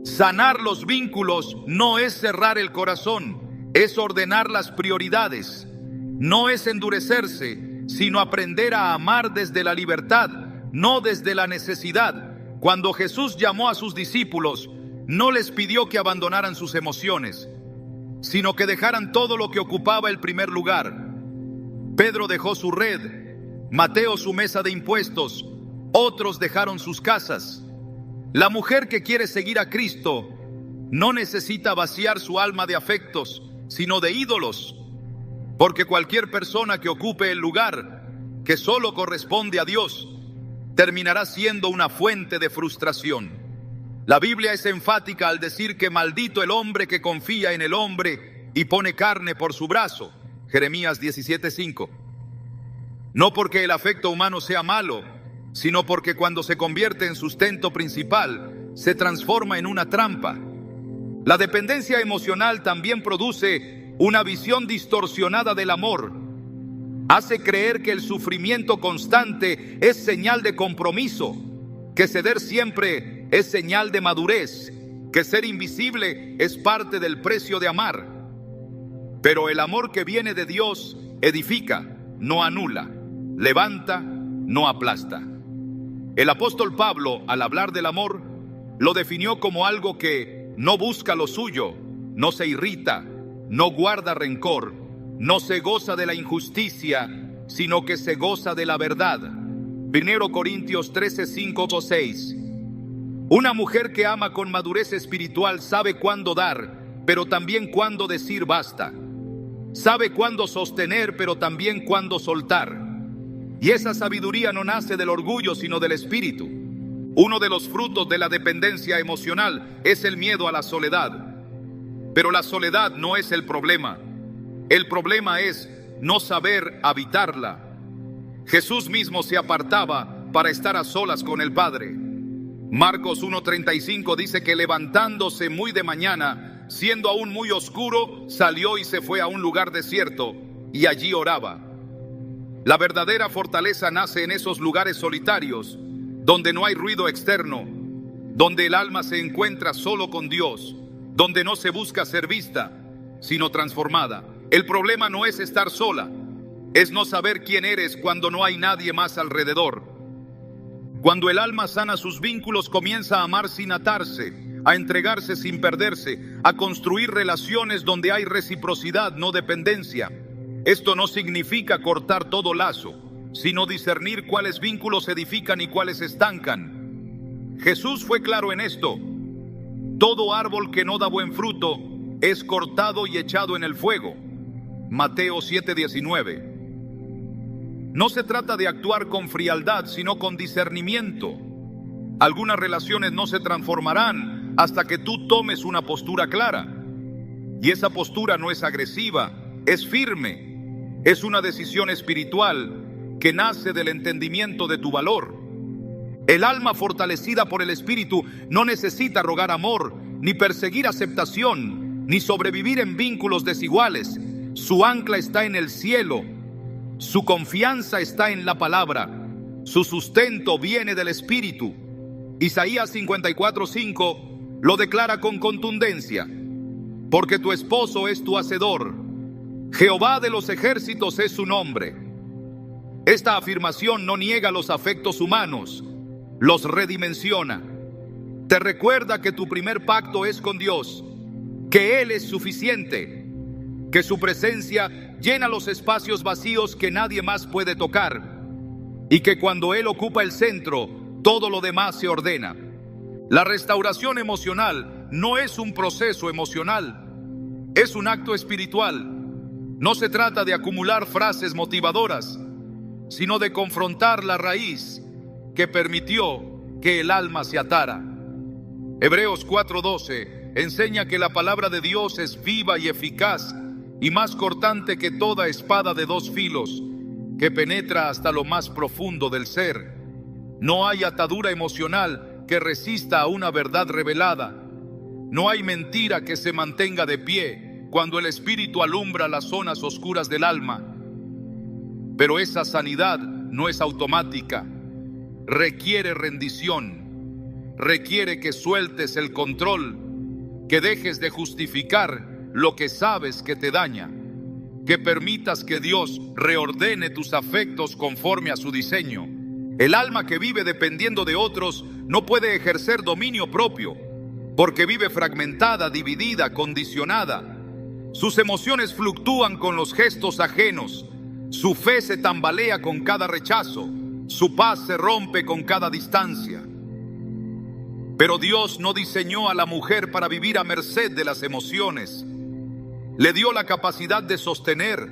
Sanar los vínculos no es cerrar el corazón, es ordenar las prioridades. No es endurecerse, sino aprender a amar desde la libertad, no desde la necesidad. Cuando Jesús llamó a sus discípulos, no les pidió que abandonaran sus emociones, sino que dejaran todo lo que ocupaba el primer lugar. Pedro dejó su red, Mateo su mesa de impuestos, otros dejaron sus casas. La mujer que quiere seguir a Cristo no necesita vaciar su alma de afectos, sino de ídolos, porque cualquier persona que ocupe el lugar que solo corresponde a Dios terminará siendo una fuente de frustración. La Biblia es enfática al decir que maldito el hombre que confía en el hombre y pone carne por su brazo. Jeremías 17:5. No porque el afecto humano sea malo, sino porque cuando se convierte en sustento principal, se transforma en una trampa. La dependencia emocional también produce una visión distorsionada del amor. Hace creer que el sufrimiento constante es señal de compromiso, que ceder siempre es señal de madurez, que ser invisible es parte del precio de amar. Pero el amor que viene de Dios edifica, no anula, levanta, no aplasta. El apóstol Pablo, al hablar del amor, lo definió como algo que no busca lo suyo, no se irrita, no guarda rencor, no se goza de la injusticia, sino que se goza de la verdad. 1 Corintios 13:5-6. Una mujer que ama con madurez espiritual sabe cuándo dar, pero también cuándo decir basta. Sabe cuándo sostener, pero también cuándo soltar. Y esa sabiduría no nace del orgullo, sino del espíritu. Uno de los frutos de la dependencia emocional es el miedo a la soledad. Pero la soledad no es el problema. El problema es no saber habitarla. Jesús mismo se apartaba para estar a solas con el Padre. Marcos 1:35 dice que levantándose muy de mañana, siendo aún muy oscuro, salió y se fue a un lugar desierto y allí oraba. La verdadera fortaleza nace en esos lugares solitarios, donde no hay ruido externo, donde el alma se encuentra solo con Dios, donde no se busca ser vista, sino transformada. El problema no es estar sola, es no saber quién eres cuando no hay nadie más alrededor. Cuando el alma sana sus vínculos, comienza a amar sin atarse, a entregarse sin perderse, a construir relaciones donde hay reciprocidad, no dependencia. Esto no significa cortar todo lazo, sino discernir cuáles vínculos edifican y cuáles estancan. Jesús fue claro en esto. Todo árbol que no da buen fruto es cortado y echado en el fuego. Mateo 7:19. No se trata de actuar con frialdad, sino con discernimiento. Algunas relaciones no se transformarán hasta que tú tomes una postura clara. Y esa postura no es agresiva, es firme. Es una decisión espiritual que nace del entendimiento de tu valor. El alma fortalecida por el Espíritu no necesita rogar amor, ni perseguir aceptación, ni sobrevivir en vínculos desiguales. Su ancla está en el cielo. Su confianza está en la palabra. Su sustento viene del Espíritu. Isaías 54:5 lo declara con contundencia. Porque tu esposo es tu hacedor. Jehová de los ejércitos es su nombre. Esta afirmación no niega los afectos humanos, los redimensiona. Te recuerda que tu primer pacto es con Dios, que Él es suficiente, que su presencia llena los espacios vacíos que nadie más puede tocar, y que cuando Él ocupa el centro, todo lo demás se ordena. La restauración emocional no es un proceso emocional, es un acto espiritual. No se trata de acumular frases motivadoras, sino de confrontar la raíz que permitió que el alma se atara. Hebreos 4:12 enseña que la palabra de Dios es viva y eficaz y más cortante que toda espada de dos filos, que penetra hasta lo más profundo del ser. No hay atadura emocional que resista a una verdad revelada. No hay mentira que se mantenga de pie cuando el Espíritu alumbra las zonas oscuras del alma. Pero esa sanidad no es automática. Requiere rendición. Requiere que sueltes el control, que dejes de justificar lo que sabes que te daña, que permitas que Dios reordene tus afectos conforme a su diseño. El alma que vive dependiendo de otros no puede ejercer dominio propio, porque vive fragmentada, dividida, condicionada. Sus emociones fluctúan con los gestos ajenos. Su fe se tambalea con cada rechazo. Su paz se rompe con cada distancia. Pero Dios no diseñó a la mujer para vivir a merced de las emociones. Le dio la capacidad de sostener,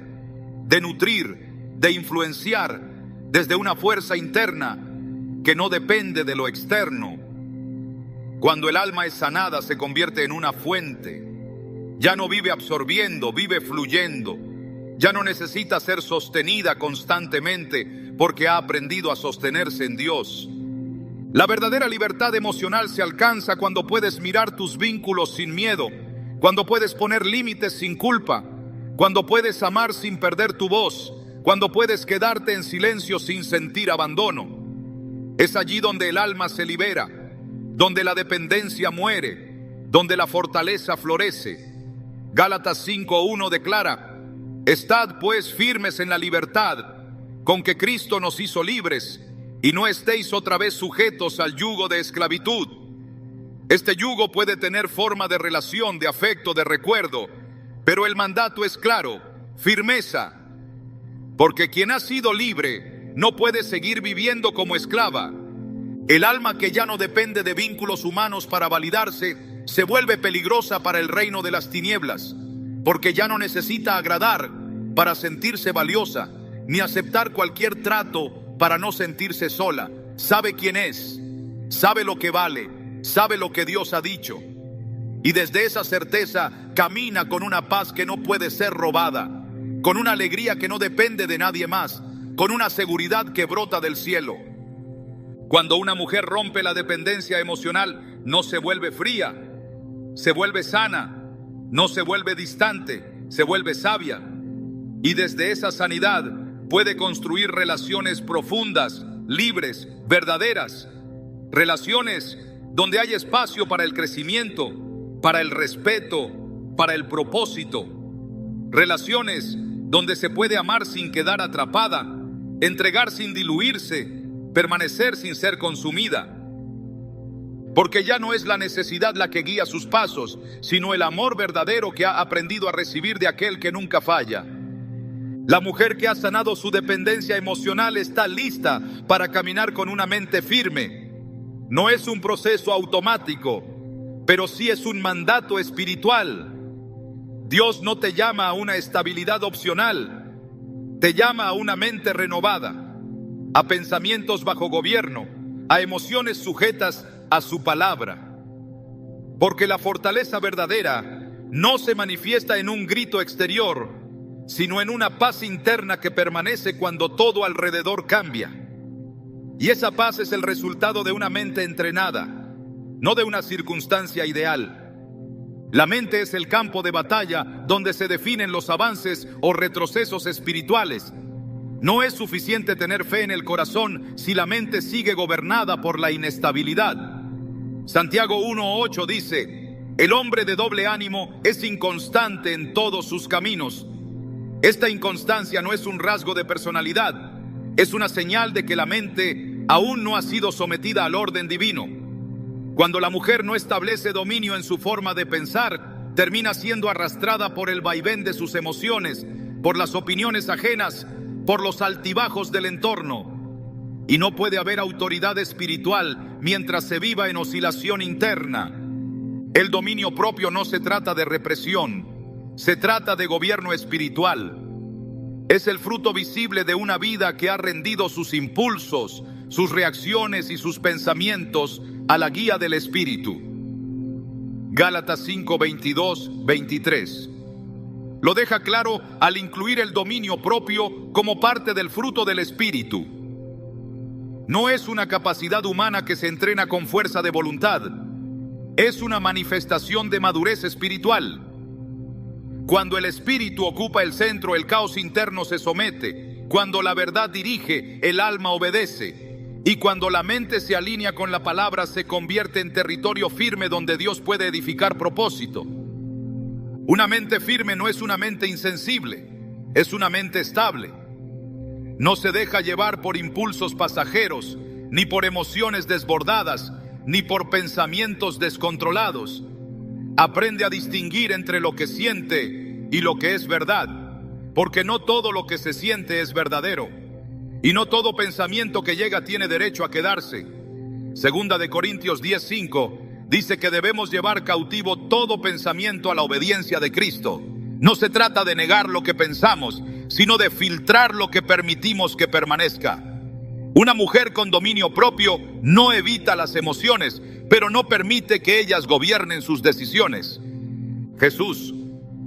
de nutrir, de influenciar desde una fuerza interna que no depende de lo externo. Cuando el alma es sanada, se convierte en una fuente. Ya no vive absorbiendo, vive fluyendo. Ya no necesita ser sostenida constantemente porque ha aprendido a sostenerse en Dios. La verdadera libertad emocional se alcanza cuando puedes mirar tus vínculos sin miedo, cuando puedes poner límites sin culpa, cuando puedes amar sin perder tu voz, cuando puedes quedarte en silencio sin sentir abandono. Es allí donde el alma se libera, donde la dependencia muere, donde la fortaleza florece. Gálatas 5:1 declara: estad pues firmes en la libertad con que Cristo nos hizo libres, y no estéis otra vez sujetos al yugo de esclavitud. Este yugo puede tener forma de relación, de afecto, de recuerdo, pero el mandato es claro: firmeza. Porque quien ha sido libre no puede seguir viviendo como esclava. El alma que ya no depende de vínculos humanos para validarse se vuelve peligrosa para el reino de las tinieblas, porque ya no necesita agradar para sentirse valiosa, ni aceptar cualquier trato para no sentirse sola. Sabe quién es, sabe lo que vale, sabe lo que Dios ha dicho. Y desde esa certeza camina con una paz que no puede ser robada, con una alegría que no depende de nadie más, con una seguridad que brota del cielo. Cuando una mujer rompe la dependencia emocional, no se vuelve fría, se vuelve sana, no se vuelve distante, se vuelve sabia. Y desde esa sanidad puede construir relaciones profundas, libres, verdaderas. Relaciones donde hay espacio para el crecimiento, para el respeto, para el propósito. Relaciones donde se puede amar sin quedar atrapada, entregar sin diluirse, permanecer sin ser consumida. Porque ya no es la necesidad la que guía sus pasos, sino el amor verdadero que ha aprendido a recibir de aquel que nunca falla. La mujer que ha sanado su dependencia emocional está lista para caminar con una mente firme. No es un proceso automático, pero sí es un mandato espiritual. Dios no te llama a una estabilidad opcional, te llama a una mente renovada, a pensamientos bajo gobierno, a emociones sujetas a su palabra. Porque la fortaleza verdadera no se manifiesta en un grito exterior, sino en una paz interna que permanece cuando todo alrededor cambia. Y esa paz es el resultado de una mente entrenada, no de una circunstancia ideal. La mente es el campo de batalla donde se definen los avances o retrocesos espirituales. No es suficiente tener fe en el corazón si la mente sigue gobernada por la inestabilidad. Santiago 1:8 dice: el hombre de doble ánimo es inconstante en todos sus caminos. Esta inconstancia no es un rasgo de personalidad, es una señal de que la mente aún no ha sido sometida al orden divino. Cuando la mujer no establece dominio en su forma de pensar, termina siendo arrastrada por el vaivén de sus emociones, por las opiniones ajenas, por los altibajos del entorno. Y no puede haber autoridad espiritual mientras se viva en oscilación interna. El dominio propio no se trata de represión, se trata de gobierno espiritual. Es el fruto visible de una vida que ha rendido sus impulsos, sus reacciones y sus pensamientos a la guía del Espíritu. Gálatas 5:22-23. Lo deja claro al incluir el dominio propio como parte del fruto del Espíritu. No es una capacidad humana que se entrena con fuerza de voluntad. Es una manifestación de madurez espiritual. Cuando el Espíritu ocupa el centro, el caos interno se somete. Cuando la verdad dirige, el alma obedece. Y cuando la mente se alinea con la palabra, se convierte en territorio firme donde Dios puede edificar propósito. Una mente firme no es una mente insensible, es una mente estable. No se deja llevar por impulsos pasajeros, ni por emociones desbordadas, ni por pensamientos descontrolados. Aprende a distinguir entre lo que siente y lo que es verdad, porque no todo lo que se siente es verdadero. Y no todo pensamiento que llega tiene derecho a quedarse. Segunda de Corintios 10:5 dice que debemos llevar cautivo todo pensamiento a la obediencia de Cristo. No se trata de negar lo que pensamos, sino de filtrar lo que permitimos que permanezca. Una mujer con dominio propio no evita las emociones, pero no permite que ellas gobiernen sus decisiones. Jesús,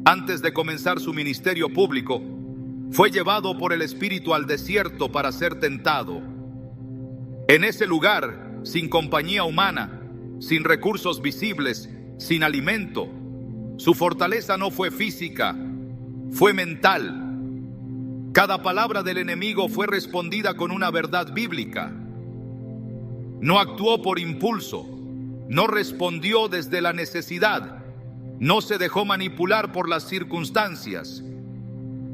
antes de comenzar su ministerio público, fue llevado por el Espíritu al desierto para ser tentado. En ese lugar, sin compañía humana, sin recursos visibles, sin alimento, su fortaleza no fue física, fue mental. Cada palabra del enemigo fue respondida con una verdad bíblica. No actuó por impulso, no respondió desde la necesidad, no se dejó manipular por las circunstancias.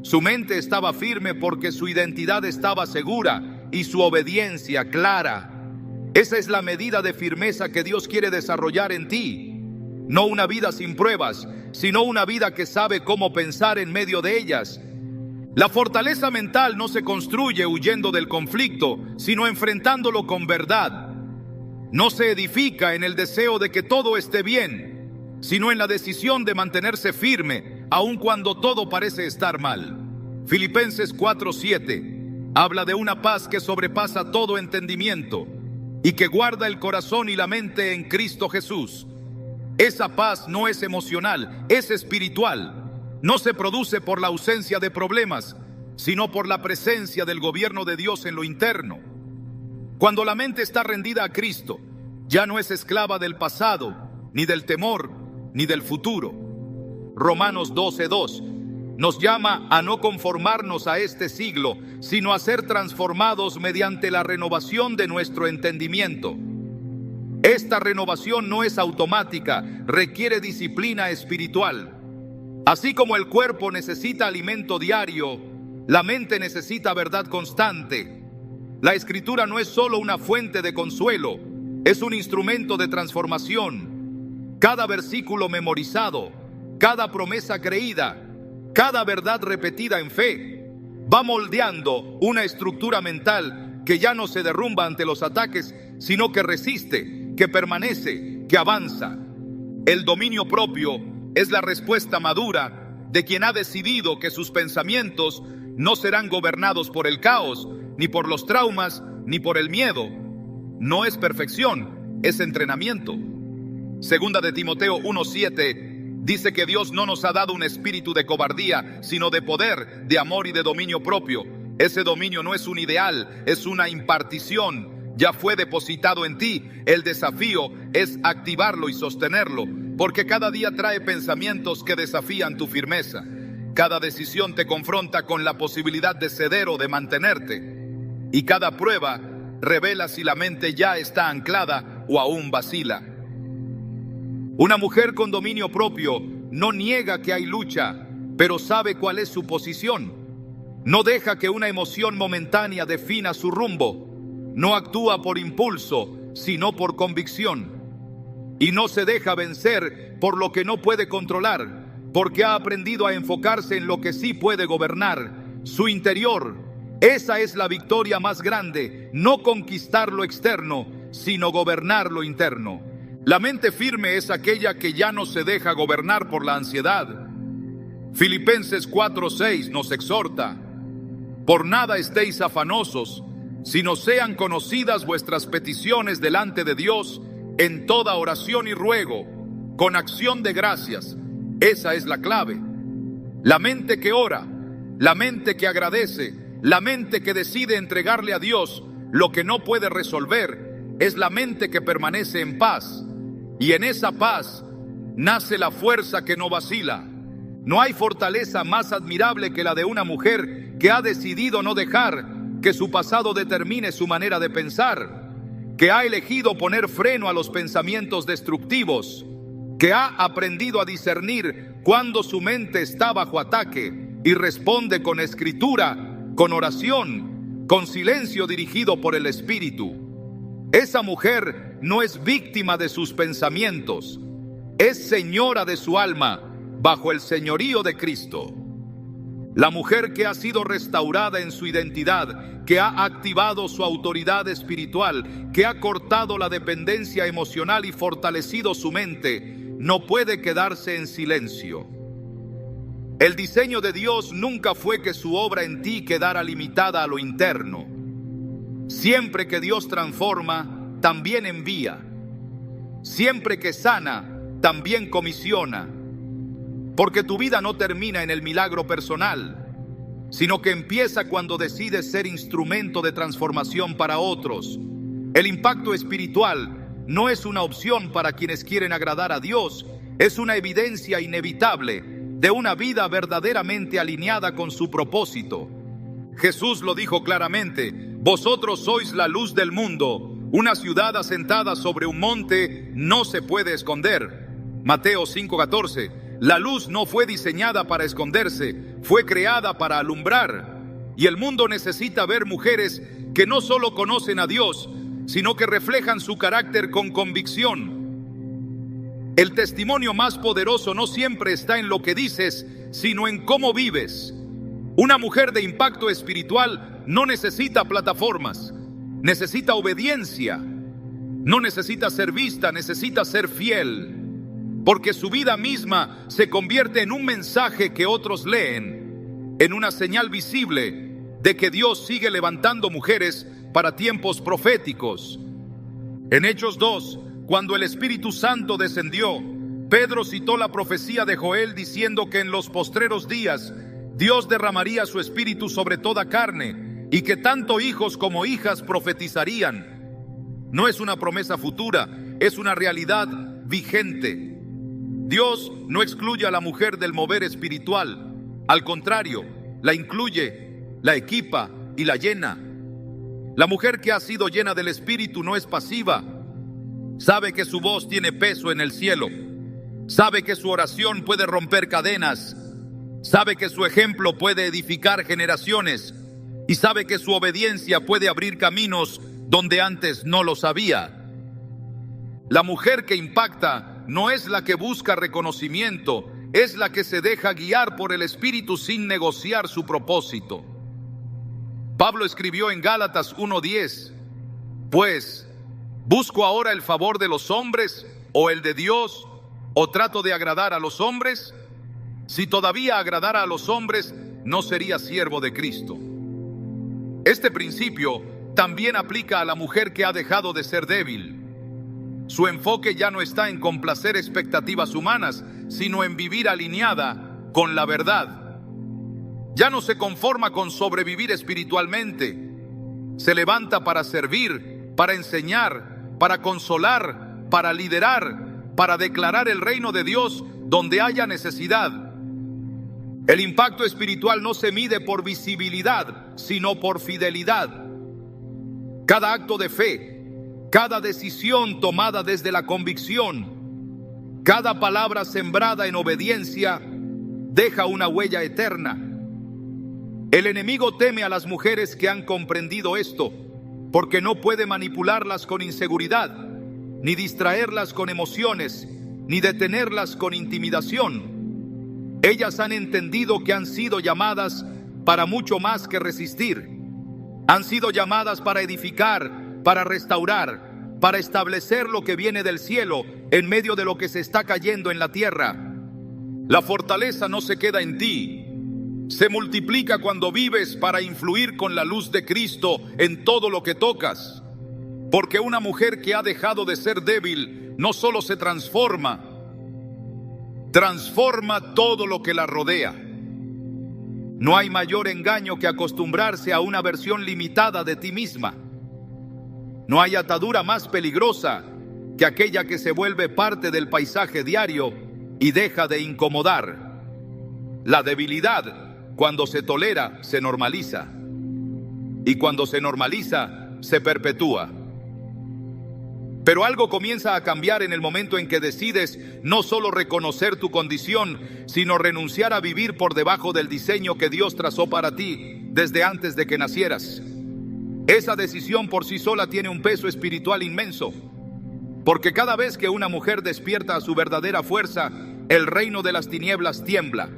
Su mente estaba firme porque su identidad estaba segura y su obediencia clara. Esa es la medida de firmeza que Dios quiere desarrollar en ti. No una vida sin pruebas, sino una vida que sabe cómo pensar en medio de ellas. La fortaleza mental no se construye huyendo del conflicto, sino enfrentándolo con verdad. No se edifica en el deseo de que todo esté bien, sino en la decisión de mantenerse firme, aun cuando todo parece estar mal. Filipenses 4:7 habla de una paz que sobrepasa todo entendimiento y que guarda el corazón y la mente en Cristo Jesús. Esa paz no es emocional, es espiritual. No se produce por la ausencia de problemas, sino por la presencia del gobierno de Dios en lo interno. Cuando la mente está rendida a Cristo, ya no es esclava del pasado, ni del temor, ni del futuro. Romanos 12:2 nos llama a no conformarnos a este siglo, sino a ser transformados mediante la renovación de nuestro entendimiento. Esta renovación no es automática, requiere disciplina espiritual. Así como el cuerpo necesita alimento diario, la mente necesita verdad constante. La Escritura no es solo una fuente de consuelo, es un instrumento de transformación. Cada versículo memorizado, cada promesa creída, cada verdad repetida en fe, va moldeando una estructura mental que ya no se derrumba ante los ataques, sino que resiste, que permanece, que avanza. El dominio propio es la respuesta madura de quien ha decidido que sus pensamientos no serán gobernados por el caos, ni por los traumas, ni por el miedo. No es perfección, es entrenamiento. Segunda de Timoteo 1:7 dice que Dios no nos ha dado un espíritu de cobardía, sino de poder, de amor y de dominio propio. Ese dominio no es un ideal, es una impartición. Ya fue depositado en ti. El desafío es activarlo y sostenerlo, porque cada día trae pensamientos que desafían tu firmeza. Cada decisión te confronta con la posibilidad de ceder o de mantenerte. Y cada prueba revela si la mente ya está anclada o aún vacila. Una mujer con dominio propio no niega que hay lucha, pero sabe cuál es su posición. No deja que una emoción momentánea defina su rumbo. No actúa por impulso, sino por convicción. Y no se deja vencer por lo que no puede controlar, porque ha aprendido a enfocarse en lo que sí puede gobernar, su interior. Esa es la victoria más grande, no conquistar lo externo, sino gobernar lo interno. La mente firme es aquella que ya no se deja gobernar por la ansiedad. Filipenses 4:6 nos exhorta: por nada estéis afanosos, sino sean conocidas vuestras peticiones delante de Dios en toda oración y ruego, con acción de gracias. Esa es la clave. La mente que ora, la mente que agradece, la mente que decide entregarle a Dios lo que no puede resolver, es la mente que permanece en paz. Y en esa paz nace la fuerza que no vacila. No hay fortaleza más admirable que la de una mujer que ha decidido no dejar que su pasado determine su manera de pensar, que ha elegido poner freno a los pensamientos destructivos, que ha aprendido a discernir cuando su mente está bajo ataque y responde con escritura, con oración, con silencio dirigido por el Espíritu. Esa mujer no es víctima de sus pensamientos, es señora de su alma bajo el señorío de Cristo. La mujer que ha sido restaurada en su identidad, que ha activado su autoridad espiritual, que ha cortado la dependencia emocional y fortalecido su mente, no puede quedarse en silencio. El diseño de Dios nunca fue que su obra en ti quedara limitada a lo interno. Siempre que Dios transforma, también envía. Siempre que sana, también comisiona. Porque tu vida no termina en el milagro personal, sino que empieza cuando decides ser instrumento de transformación para otros. El impacto espiritual no es una opción para quienes quieren agradar a Dios, es una evidencia inevitable de una vida verdaderamente alineada con su propósito. Jesús lo dijo claramente: vosotros sois la luz del mundo. Una ciudad asentada sobre un monte no se puede esconder. Mateo 5:14. La luz no fue diseñada para esconderse, fue creada para alumbrar. Y el mundo necesita ver mujeres que no solo conocen a Dios, sino que reflejan su carácter con convicción. El testimonio más poderoso no siempre está en lo que dices, sino en cómo vives. Una mujer de impacto espiritual no necesita plataformas, necesita obediencia. No necesita ser vista, necesita ser fiel. Porque su vida misma se convierte en un mensaje que otros leen, en una señal visible de que Dios sigue levantando mujeres para tiempos proféticos. En Hechos 2, cuando el Espíritu Santo descendió, Pedro citó la profecía de Joel diciendo que en los postreros días Dios derramaría su Espíritu sobre toda carne y que tanto hijos como hijas profetizarían. No es una promesa futura, es una realidad vigente. Dios no excluye a la mujer del mover espiritual. Al contrario, la incluye, la equipa y la llena. La mujer que ha sido llena del Espíritu no es pasiva. Sabe que su voz tiene peso en el cielo. Sabe que su oración puede romper cadenas. Sabe que su ejemplo puede edificar generaciones. Y sabe que su obediencia puede abrir caminos donde antes no lo sabía. La mujer que impacta no es la que busca reconocimiento, es la que se deja guiar por el Espíritu sin negociar su propósito. Pablo escribió en Gálatas 1:10: pues, ¿busco ahora el favor de los hombres o el de Dios? ¿O trato de agradar a los hombres? Si todavía agradara a los hombres, no sería siervo de Cristo. Este principio también aplica a la mujer que ha dejado de ser débil. Su enfoque ya no está en complacer expectativas humanas, sino en vivir alineada con la verdad. Ya no se conforma con sobrevivir espiritualmente. Se levanta para servir, para enseñar, para consolar, para liderar, para declarar el reino de Dios donde haya necesidad. El impacto espiritual no se mide por visibilidad, sino por fidelidad. Cada acto de fe, cada decisión tomada desde la convicción, cada palabra sembrada en obediencia, deja una huella eterna. El enemigo teme a las mujeres que han comprendido esto, porque no puede manipularlas con inseguridad, ni distraerlas con emociones, ni detenerlas con intimidación. Ellas han entendido que han sido llamadas para mucho más que resistir. Han sido llamadas para edificar, para restaurar, para establecer lo que viene del cielo en medio de lo que se está cayendo en la tierra. La fortaleza no se queda en ti, se multiplica cuando vives para influir con la luz de Cristo en todo lo que tocas. Porque una mujer que ha dejado de ser débil no solo se transforma, transforma todo lo que la rodea. No hay mayor engaño que acostumbrarse a una versión limitada de ti misma. No hay atadura más peligrosa que aquella que se vuelve parte del paisaje diario y deja de incomodar. La debilidad, cuando se tolera, se normaliza. Y cuando se normaliza, se perpetúa. Pero algo comienza a cambiar en el momento en que decides no solo reconocer tu condición, sino renunciar a vivir por debajo del diseño que Dios trazó para ti desde antes de que nacieras. Esa decisión por sí sola tiene un peso espiritual inmenso, porque cada vez que una mujer despierta a su verdadera fuerza, el reino de las tinieblas tiembla.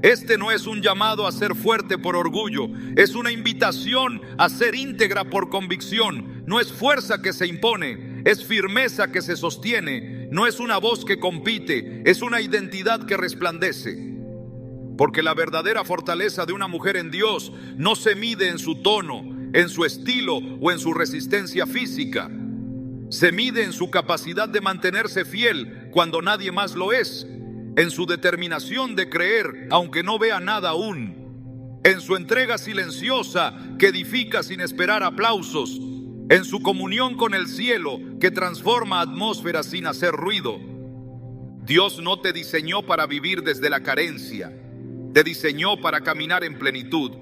Este no es un llamado a ser fuerte por orgullo, es una invitación a ser íntegra por convicción. No es fuerza que se impone, es firmeza que se sostiene. No es una voz que compite, es una identidad que resplandece. Porque la verdadera fortaleza de una mujer en Dios no se mide en su tono, en su estilo o en su resistencia física. Se mide en su capacidad de mantenerse fiel cuando nadie más lo es, en su determinación de creer aunque no vea nada aún, en su entrega silenciosa que edifica sin esperar aplausos, en su comunión con el cielo que transforma atmósferas sin hacer ruido. Dios no te diseñó para vivir desde la carencia, te diseñó para caminar en plenitud.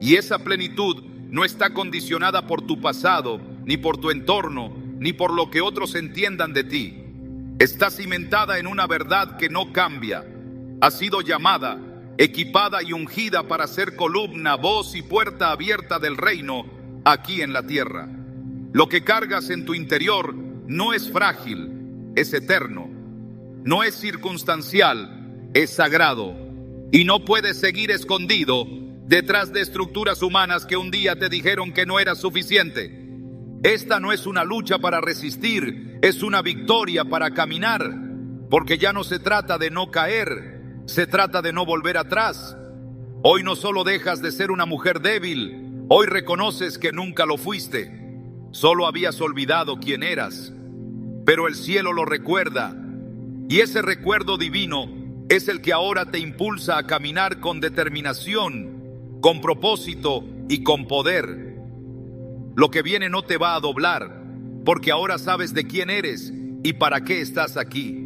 Y esa plenitud no está condicionada por tu pasado, ni por tu entorno, ni por lo que otros entiendan de ti. Está cimentada en una verdad que no cambia. Ha sido llamada, equipada y ungida para ser columna, voz y puerta abierta del reino aquí en la tierra. Lo que cargas en tu interior no es frágil, es eterno. No es circunstancial, es sagrado. Y no puedes seguir escondido detrás de estructuras humanas que un día te dijeron que no era suficiente. Esta no es una lucha para resistir, es una victoria para caminar, porque ya no se trata de no caer, se trata de no volver atrás. Hoy no solo dejas de ser una mujer débil, hoy reconoces que nunca lo fuiste, solo habías olvidado quién eras, pero el cielo lo recuerda, y ese recuerdo divino es el que ahora te impulsa a caminar con determinación, con propósito y con poder. Lo que viene no te va a doblar, porque ahora sabes de quién eres y para qué estás aquí.